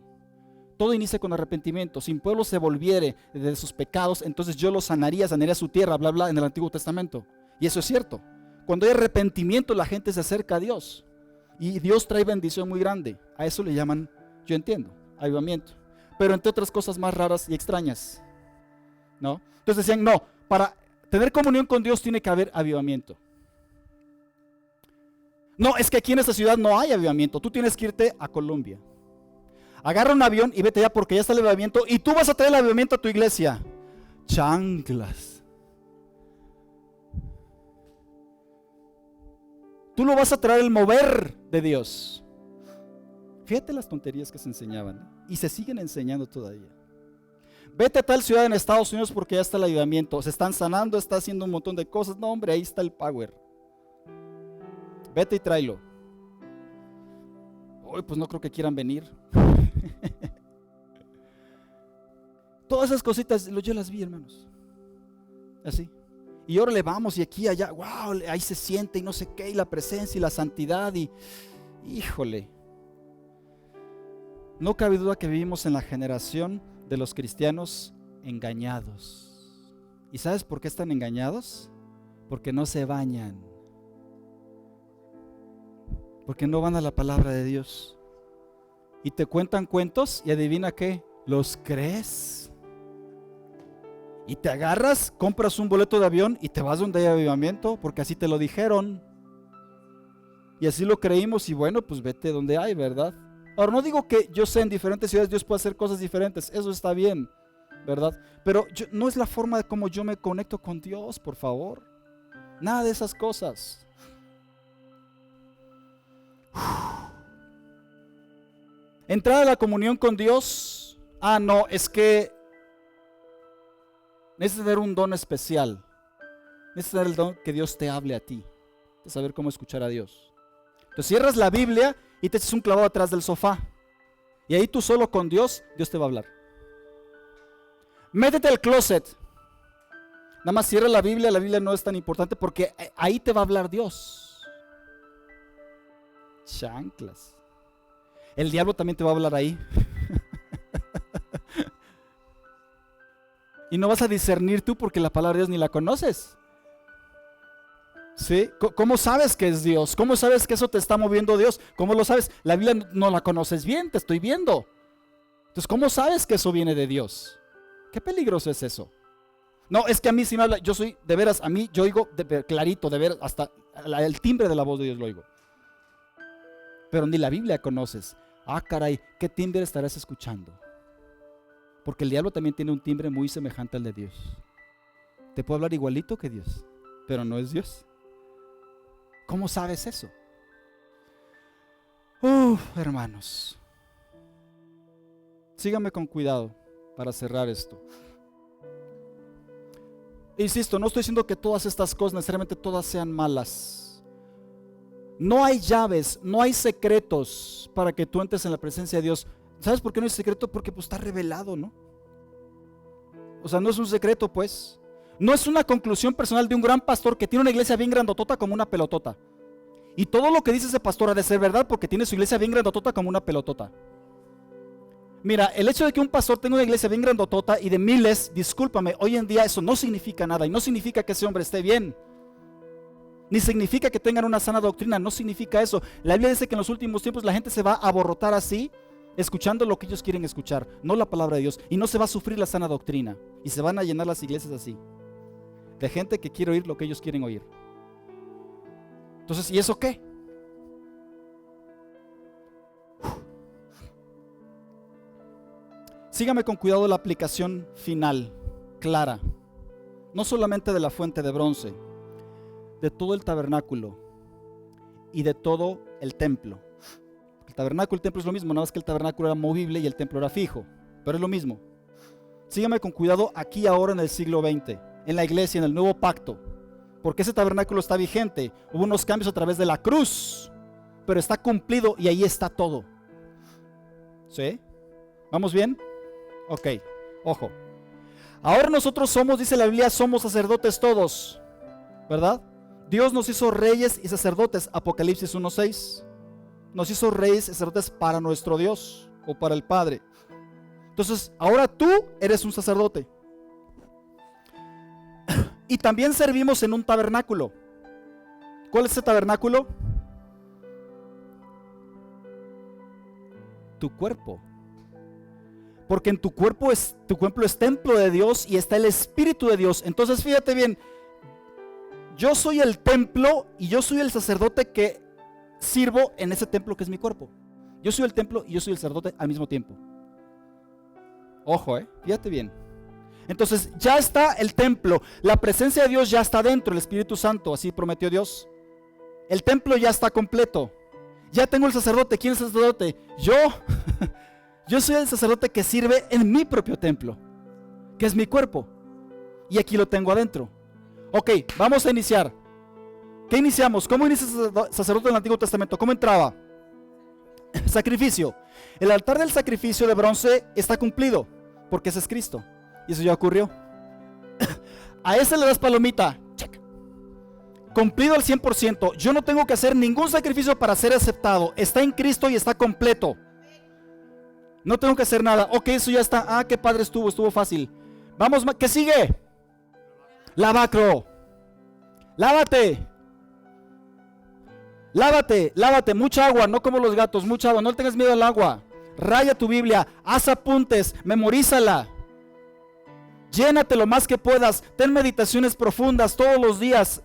Todo inicia con arrepentimiento. Si un pueblo se volviere de sus pecados, entonces yo lo sanaría su tierra, bla, bla, en el Antiguo Testamento. Y eso es cierto. Cuando hay arrepentimiento, la gente se acerca a Dios. Y Dios trae bendición muy grande. A eso le llaman, yo entiendo, avivamiento. Pero entre otras cosas más raras y extrañas, ¿no? Entonces decían, no, para tener comunión con Dios tiene que haber avivamiento. No, es que aquí en esta ciudad no hay avivamiento. Tú tienes que irte a Colombia. Agarra un avión y vete allá porque ya está el avivamiento y tú vas a traer el avivamiento a tu iglesia. Chanclas. Tú lo vas a traer el mover de Dios. Fíjate las tonterías que se enseñaban y se siguen enseñando todavía. Vete a tal ciudad en Estados Unidos porque ya está el avivamiento. Se están sanando, está haciendo un montón de cosas. No, hombre, ahí está el power. Vete y tráelo. Uy, pues no creo que quieran venir. Todas esas cositas yo las vi, hermanos. Así. Y ahora le vamos y aquí allá, wow, ahí se siente y no sé qué, y la presencia y la santidad y híjole. No cabe duda que vivimos en la generación de los cristianos engañados. ¿Y sabes por qué están engañados? Porque no se bañan. Porque no van a la palabra de Dios. Y te cuentan cuentos y adivina qué, ¿los crees? Y te agarras, compras un boleto de avión y te vas donde hay avivamiento, porque así te lo dijeron. Y así lo creímos y bueno, pues vete donde hay, ¿verdad? Ahora no digo que yo sé en diferentes ciudades Dios puede hacer cosas diferentes, eso está bien, ¿verdad? Pero no es la forma de cómo yo me conecto con Dios, por favor. Nada de esas cosas. Entrar a la comunión con Dios. No, es que necesitas tener un don especial. Necesitas tener el don que Dios te hable a ti, de saber cómo escuchar a Dios. Entonces cierras la Biblia y te echas un clavado atrás del sofá. Y ahí tú solo con Dios, Dios te va a hablar. Métete al closet. Nada más cierra la Biblia no es tan importante porque ahí te va a hablar Dios. Chanclas. El diablo también te va a hablar ahí. Y no vas a discernir tú porque la palabra de Dios ni la conoces. ¿Sí? ¿Cómo sabes que es Dios? ¿Cómo sabes que eso te está moviendo Dios? ¿Cómo lo sabes? La Biblia no la conoces bien, te estoy viendo. Entonces, ¿cómo sabes que eso viene de Dios? Qué peligroso es eso. No, es que a mí si me habla, yo soy, de veras, a mí yo oigo clarito, de veras, hasta el timbre de la voz de Dios lo oigo. Pero ni la Biblia conoces. Ah, caray, ¿qué timbre estarás escuchando? Porque el diablo también tiene un timbre muy semejante al de Dios. Te puede hablar igualito que Dios, pero no es Dios. ¿Cómo sabes eso? Hermanos, síganme con cuidado para cerrar esto. Insisto, no estoy diciendo que todas estas cosas necesariamente todas sean malas. No hay llaves, no hay secretos para que tú entres en la presencia de Dios. ¿Sabes por qué no hay secreto? Porque pues está revelado, ¿no? O sea, no es un secreto, pues. No es una conclusión personal de un gran pastor que tiene una iglesia bien grandotota como una pelotota. Y todo lo que dice ese pastor ha de ser verdad porque tiene su iglesia bien grandotota como una pelotota. Mira, el hecho de que un pastor tenga una iglesia bien grandotota y de miles, discúlpame, hoy en día eso no significa nada y no significa que ese hombre esté bien. Ni significa que tengan una sana doctrina, no significa eso. La Biblia dice que en los últimos tiempos la gente se va a aborrotar así, escuchando lo que ellos quieren escuchar, no la palabra de Dios, y no se va a sufrir la sana doctrina. Y se van a llenar las iglesias así, de gente que quiere oír lo que ellos quieren oír. Entonces, ¿y eso qué? Sígame con cuidado la aplicación final, clara, no solamente de la fuente de bronce, de todo el tabernáculo y de todo el templo. El tabernáculo y el templo es lo mismo, nada más que el tabernáculo era movible y el templo era fijo, pero es lo mismo. Sígame con cuidado aquí ahora en el siglo XX, en la iglesia, en el nuevo pacto, porque ese tabernáculo está vigente. Hubo unos cambios a través de la cruz, pero está cumplido y ahí está todo. ¿Sí? ¿Vamos bien? Ok, ojo. Ahora nosotros somos, dice la Biblia, somos sacerdotes todos, ¿verdad? Dios nos hizo reyes y sacerdotes, Apocalipsis 1:6. Nos hizo reyes y sacerdotes para nuestro Dios o para el Padre. Entonces, ahora tú eres un sacerdote. Y también servimos en un tabernáculo. ¿Cuál es ese tabernáculo? Tu cuerpo. Porque en tu cuerpo es templo de Dios y está el Espíritu de Dios. Entonces fíjate bien, yo soy el templo y yo soy el sacerdote que sirvo en ese templo que es mi cuerpo. Yo soy el templo y yo soy el sacerdote al mismo tiempo. Ojo, fíjate bien. Entonces ya está el templo, la presencia de Dios ya está dentro, el Espíritu Santo, así prometió Dios. El templo ya está completo. Ya tengo el sacerdote. ¿Quién es el sacerdote? Yo. Yo soy el sacerdote que sirve en mi propio templo, que es mi cuerpo. Y aquí lo tengo adentro. Ok, vamos a iniciar. ¿Qué iniciamos? ¿Cómo inicia el sacerdote del Antiguo Testamento? ¿Cómo entraba? Sacrificio. El altar del sacrificio de bronce está cumplido, porque ese es Cristo. Y eso ya ocurrió. A ese le das palomita. Check. Cumplido al 100%. Yo no tengo que hacer ningún sacrificio para ser aceptado. Está en Cristo y está completo. No tengo que hacer nada. Ok, eso ya está. Ah, qué padre estuvo fácil. Vamos, ¿qué sigue? Lavacro. Lávate. Lávate. Mucha agua, no como los gatos, mucha agua. No le tengas miedo al agua. Raya tu Biblia, haz apuntes, memorízala. Llénate lo más que puedas. Ten meditaciones profundas todos los días.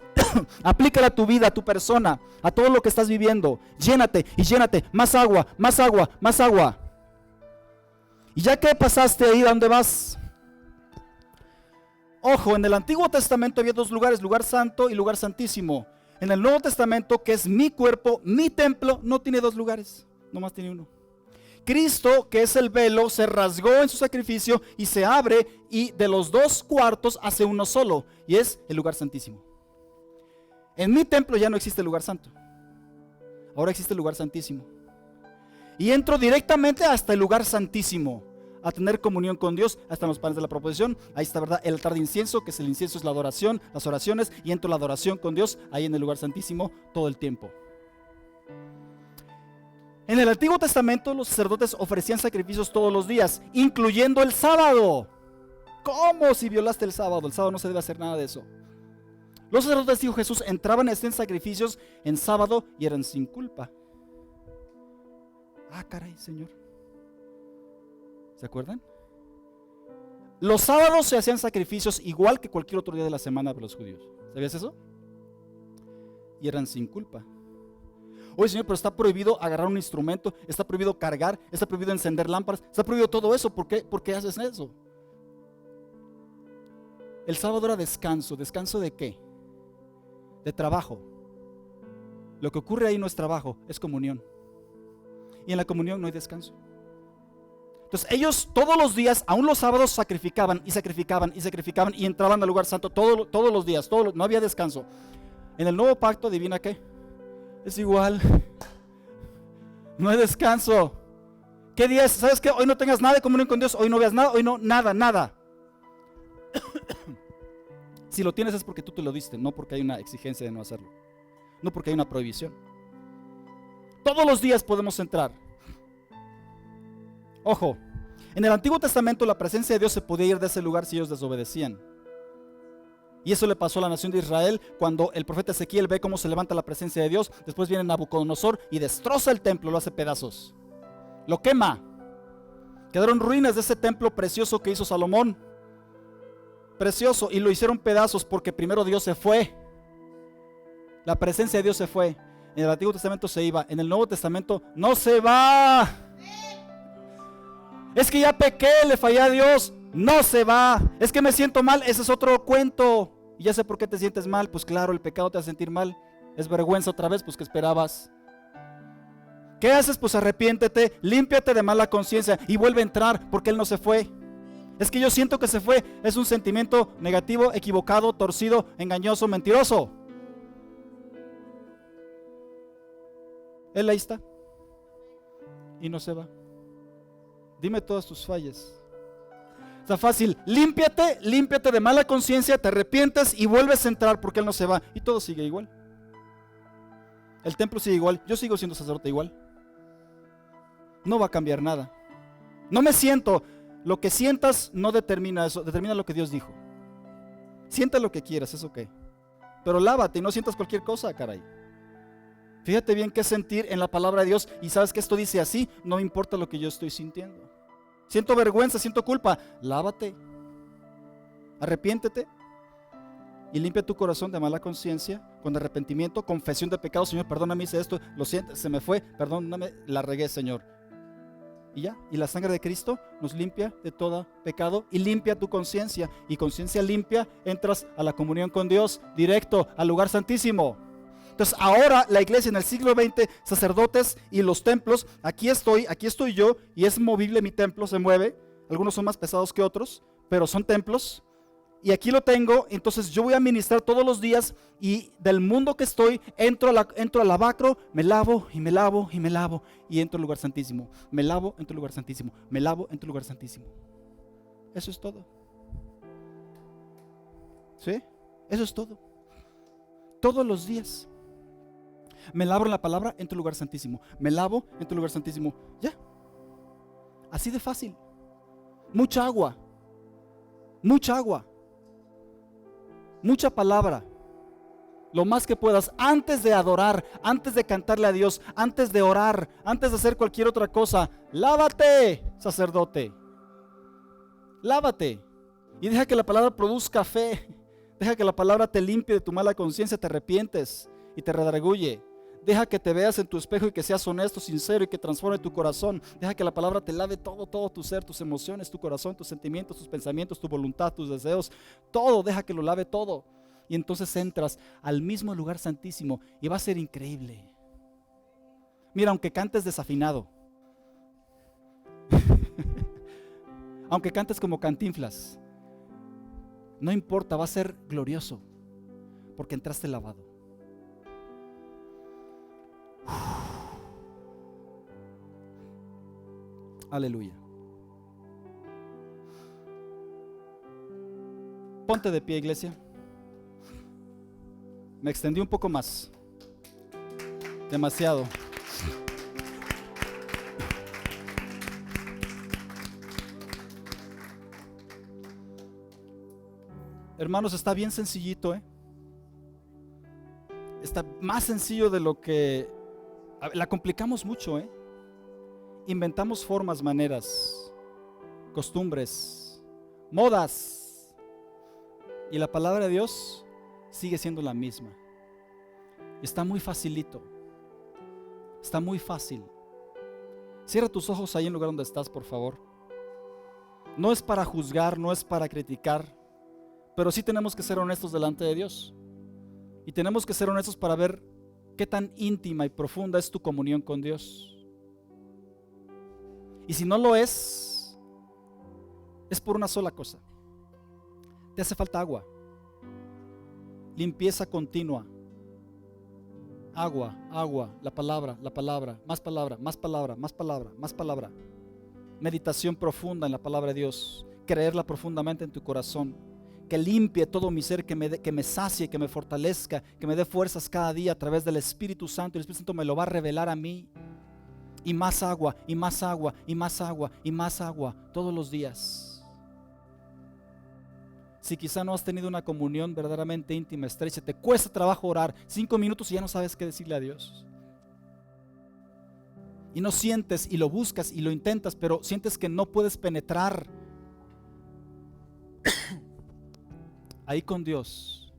Aplícala a tu vida, a tu persona, a todo lo que estás viviendo. Llénate y llénate. Más agua, más agua, más agua. Y ya que pasaste ahí, ¿a dónde vas? Ojo, en el Antiguo Testamento había dos lugares, lugar santo y lugar santísimo. En el Nuevo Testamento, que es mi cuerpo, mi templo, no tiene dos lugares, nomás tiene uno. Cristo, que es el velo, se rasgó en su sacrificio y se abre, y de los dos cuartos hace uno solo, y es el lugar santísimo. En mi templo ya no existe el lugar santo, ahora existe el lugar santísimo. Y entro directamente hasta el lugar santísimo, a tener comunión con Dios. Ahí están los panes de la proposición, ahí está, ¿verdad?, el altar de incienso, que es el incienso, es la adoración, las oraciones, y entro la adoración con Dios, ahí en el lugar santísimo, todo el tiempo. En el Antiguo Testamento los sacerdotes ofrecían sacrificios todos los días, incluyendo el sábado. ¿Cómo si violaste el sábado? El sábado no se debe hacer nada de eso. Los sacerdotes, dijo Jesús, entraban en sacrificios en sábado y eran sin culpa. Ah, caray, Señor. ¿Se acuerdan? Los sábados se hacían sacrificios igual que cualquier otro día de la semana para los judíos. ¿Sabías eso? y eran sin culpa. Oye, Señor, pero está prohibido agarrar un instrumento, está prohibido cargar, está prohibido encender lámparas, está prohibido todo eso. ¿Por qué? ¿Por qué haces eso? El sábado era descanso. ¿Descanso de qué? De trabajo. Lo que ocurre ahí no es trabajo, es comunión. Y en la comunión no hay descanso. Entonces ellos todos los días, aún los sábados, sacrificaban y sacrificaban y sacrificaban y entraban al lugar santo todos los días, no había descanso. En el nuevo pacto, adivina qué, es igual. No hay descanso. ¿Qué día es? ¿Sabes qué? Hoy no tengas nada de comunión con Dios, hoy no veas nada, hoy no, nada. Si lo tienes es porque tú te lo diste, no porque hay una exigencia de no hacerlo, no porque hay una prohibición. Todos los días podemos entrar. Ojo, en el Antiguo Testamento la presencia de Dios se podía ir de ese lugar si ellos desobedecían. Y eso le pasó a la nación de Israel cuando el profeta Ezequiel ve cómo se levanta la presencia de Dios. Después viene Nabucodonosor y destroza el templo, lo hace pedazos, lo quema. Quedaron ruinas de ese templo precioso que hizo Salomón. Precioso, y lo hicieron pedazos porque primero Dios se fue. La presencia de Dios se fue. En el Antiguo Testamento se iba, en el Nuevo Testamento no se va. Es que ya pequé, le fallé a Dios. No se va. Es que me siento mal, ese es otro cuento. Y ya sé por qué te sientes mal. Pues claro, el pecado te hace sentir mal. Es vergüenza otra vez, pues ¿qué esperabas? ¿Qué haces? Pues arrepiéntete, límpiate de mala conciencia y vuelve a entrar, porque Él no se fue. Es que yo siento que se fue. Es un sentimiento negativo, equivocado, torcido, engañoso, mentiroso. Él ahí está y no se va. Dime todas tus fallas. Está fácil. Límpiate de mala conciencia, te arrepientes y vuelves a entrar, porque Él no se va. Y todo sigue igual. El templo sigue igual. Yo sigo siendo sacerdote igual. No va a cambiar nada. No me siento. Lo que sientas no determina eso, determina lo que Dios dijo. Sienta lo que quieras, eso qué. Pero lávate y no sientas cualquier cosa, caray. Fíjate bien qué sentir en la palabra de Dios. Y sabes que esto dice así, no me importa lo que yo estoy sintiendo. Siento vergüenza, siento culpa. Lávate, arrepiéntete y limpia tu corazón de mala conciencia con arrepentimiento, confesión de pecado. Señor, perdóname, hice esto, lo siento, se me fue, perdóname, la regué, Señor. Y ya, y la sangre de Cristo nos limpia de todo pecado y limpia tu conciencia. Y conciencia limpia, entras a la comunión con Dios, directo al lugar santísimo. Entonces ahora la iglesia en el siglo XX, sacerdotes y los templos, aquí estoy yo, y es movible mi templo, se mueve. Algunos son más pesados que otros, pero son templos. Y aquí lo tengo, entonces yo voy a ministrar todos los días, y del mundo que estoy, entro al lavacro, me lavo y me lavo y me lavo, y entro al lugar santísimo. Me lavo, entro al lugar santísimo. Me lavo, entro al lugar santísimo. Eso es todo. ¿Sí? Eso es todo. Todos los días. Me lavo en la palabra, entro al lugar santísimo. Me lavo, entro al lugar santísimo. Ya. Así de fácil. Mucha agua. Mucha agua. Mucha palabra. Lo más que puedas antes de adorar, antes de cantarle a Dios, antes de orar, antes de hacer cualquier otra cosa. Lávate, sacerdote. Lávate. Y deja que la palabra produzca fe. Deja que la palabra te limpie de tu mala conciencia, te arrepientes y te redarguye. Deja que te veas en tu espejo y que seas honesto, sincero, y que transforme tu corazón. Deja que la palabra te lave todo tu ser, tus emociones, tu corazón, tus sentimientos, tus pensamientos, tu voluntad, tus deseos. Todo, deja que lo lave todo. Y entonces entras al mismo lugar santísimo y va a ser increíble. Mira, aunque cantes desafinado, aunque cantes como Cantinflas, no importa, va a ser glorioso, porque entraste lavado. Aleluya. Ponte de pie, iglesia. Me extendí un poco más. Demasiado. Hermanos, está bien sencillito, Está más sencillo de lo que... La complicamos mucho, Inventamos formas, maneras, costumbres, modas. Y la palabra de Dios sigue siendo la misma. Está muy facilito. Está muy fácil. Cierra tus ojos ahí en el lugar donde estás, por favor. No es para juzgar, no es para criticar, pero sí tenemos que ser honestos delante de Dios. Y tenemos que ser honestos para ver qué tan íntima y profunda es tu comunión con Dios. Y si no lo es por una sola cosa. Te hace falta agua. Limpieza continua. Agua, agua, la palabra, más palabra, más palabra, más palabra, más palabra. Meditación profunda en la palabra de Dios. Creerla profundamente en tu corazón. Que limpie todo mi ser, que me sacie, que me fortalezca, que me dé fuerzas cada día a través del Espíritu Santo. El Espíritu Santo me lo va a revelar a mí. Y más agua, y más agua, y más agua, y más agua, todos los días. Si quizá no has tenido una comunión verdaderamente íntima, estrecha, te cuesta trabajo orar, 5 minutos y ya no sabes qué decirle a Dios. Y no sientes, y lo buscas, y lo intentas, pero sientes que no puedes penetrar ahí con Dios.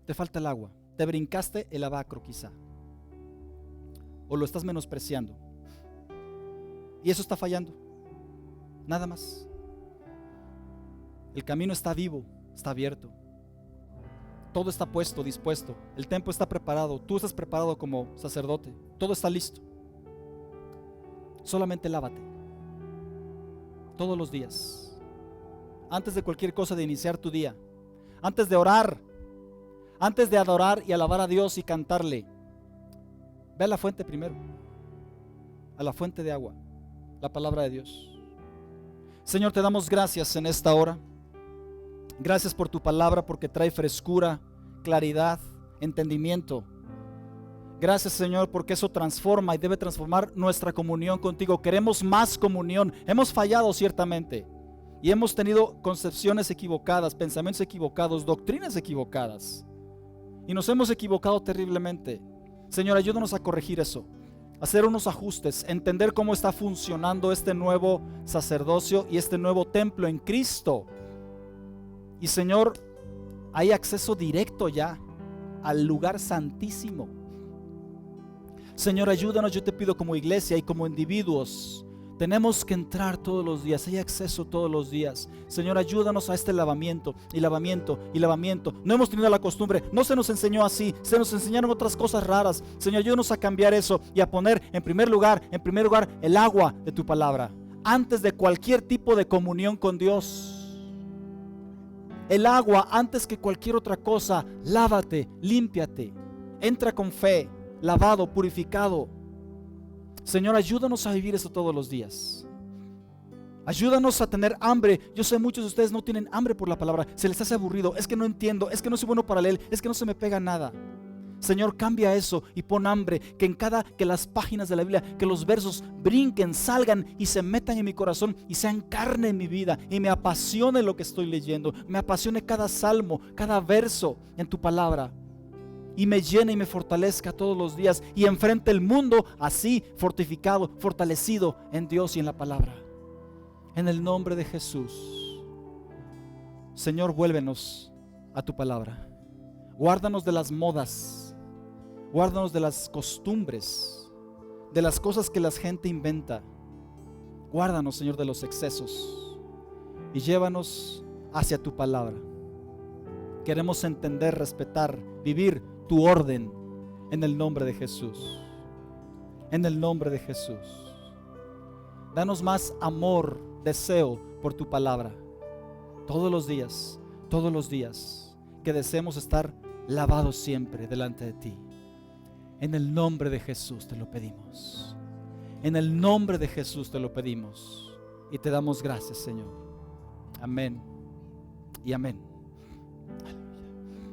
Te falta el agua. Te brincaste el abacro quizá. O lo estás menospreciando. Y eso está fallando. Nada más. El camino está vivo, está abierto. Todo está puesto, dispuesto. El templo está preparado. Tú estás preparado como sacerdote. Todo está listo. Solamente lávate. Todos los días. Antes de cualquier cosa de iniciar tu día. Antes de orar. Antes de adorar y alabar a Dios y cantarle. Ve a la fuente primero. A la fuente de agua. La palabra de Dios. Señor, te damos gracias en esta hora. Gracias por tu palabra, porque trae frescura, claridad, entendimiento. Gracias, Señor, porque eso transforma y debe transformar nuestra comunión contigo. Queremos más comunión. Hemos fallado ciertamente y hemos tenido concepciones equivocadas, pensamientos equivocados, doctrinas equivocadas, y nos hemos equivocado terriblemente. Señor, ayúdanos a corregir eso, hacer unos ajustes, entender cómo está funcionando este nuevo sacerdocio y este nuevo templo en Cristo. Y Señor, hay acceso directo ya al lugar santísimo. Señor, ayúdanos, yo te pido, como iglesia y como individuos. Tenemos que entrar todos los días, hay acceso todos los días. Señor, ayúdanos a este lavamiento y lavamiento y lavamiento. No hemos tenido la costumbre, no se nos enseñó así, se nos enseñaron otras cosas raras. Señor, ayúdanos a cambiar eso y a poner en primer lugar el agua de tu palabra, antes de cualquier tipo de comunión con Dios. El agua antes que cualquier otra cosa. Lávate, límpiate, entra con fe, lavado, purificado. Señor, ayúdanos a vivir eso todos los días. Ayúdanos a tener hambre. Yo sé muchos de ustedes no tienen hambre por la palabra. Se les hace aburrido, es que no entiendo, es que no soy bueno para leer, es que no se me pega nada. Señor, cambia eso y pon hambre, que las páginas de la Biblia, que los versos brinquen, salgan y se metan en mi corazón y sean carne en mi vida, y me apasione lo que estoy leyendo, me apasione cada salmo, cada verso en tu palabra, y me llene y me fortalezca todos los días, y enfrente el mundo así, fortificado, fortalecido en Dios y en la palabra. En el nombre de Jesús. Señor, vuélvenos a tu palabra. Guárdanos de las modas. Guárdanos de las costumbres, de las cosas que la gente inventa. Guárdanos, Señor, de los excesos y llévanos hacia tu palabra. Queremos entender, respetar, vivir tu orden en el nombre de Jesús. En el nombre de Jesús. Danos más amor, deseo por tu palabra. Todos los días, que deseemos estar lavados siempre delante de ti. En el nombre de Jesús te lo pedimos. En el nombre de Jesús te lo pedimos. Y te damos gracias, Señor. Amén y amén. Gracias, Señor.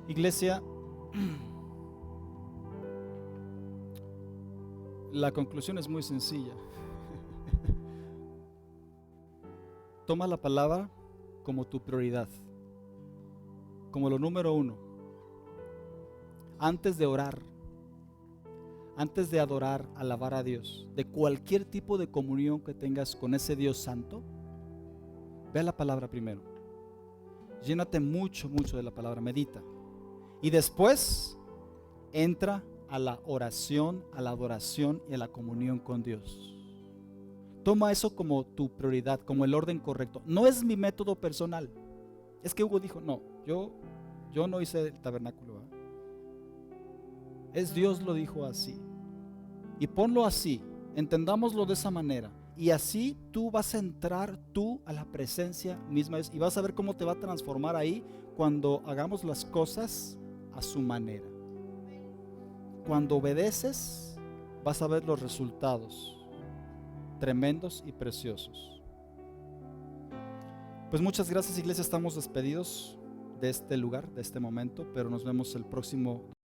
Iglesia, la conclusión es muy sencilla. Toma la palabra como tu prioridad, como lo número uno. Antes de orar, antes de adorar, alabar a Dios, de cualquier tipo de comunión que tengas con ese Dios santo, ve a la palabra primero. Llénate mucho, mucho de la palabra, medita. Y después entra a la oración, a la adoración y a la comunión con Dios. Toma eso como tu prioridad, como el orden correcto. No es mi método personal. Es que Hugo dijo, no, yo no hice el tabernáculo, ¿verdad? Es Dios lo dijo así. Y ponlo así, entendámoslo de esa manera. Y así tú vas a entrar tú a la presencia misma y vas a ver cómo te va a transformar ahí cuando hagamos las cosas a su manera. Cuando obedeces, vas a ver los resultados tremendos y preciosos. Pues muchas gracias, iglesia. Estamos despedidos de este lugar, de este momento, pero nos vemos el próximo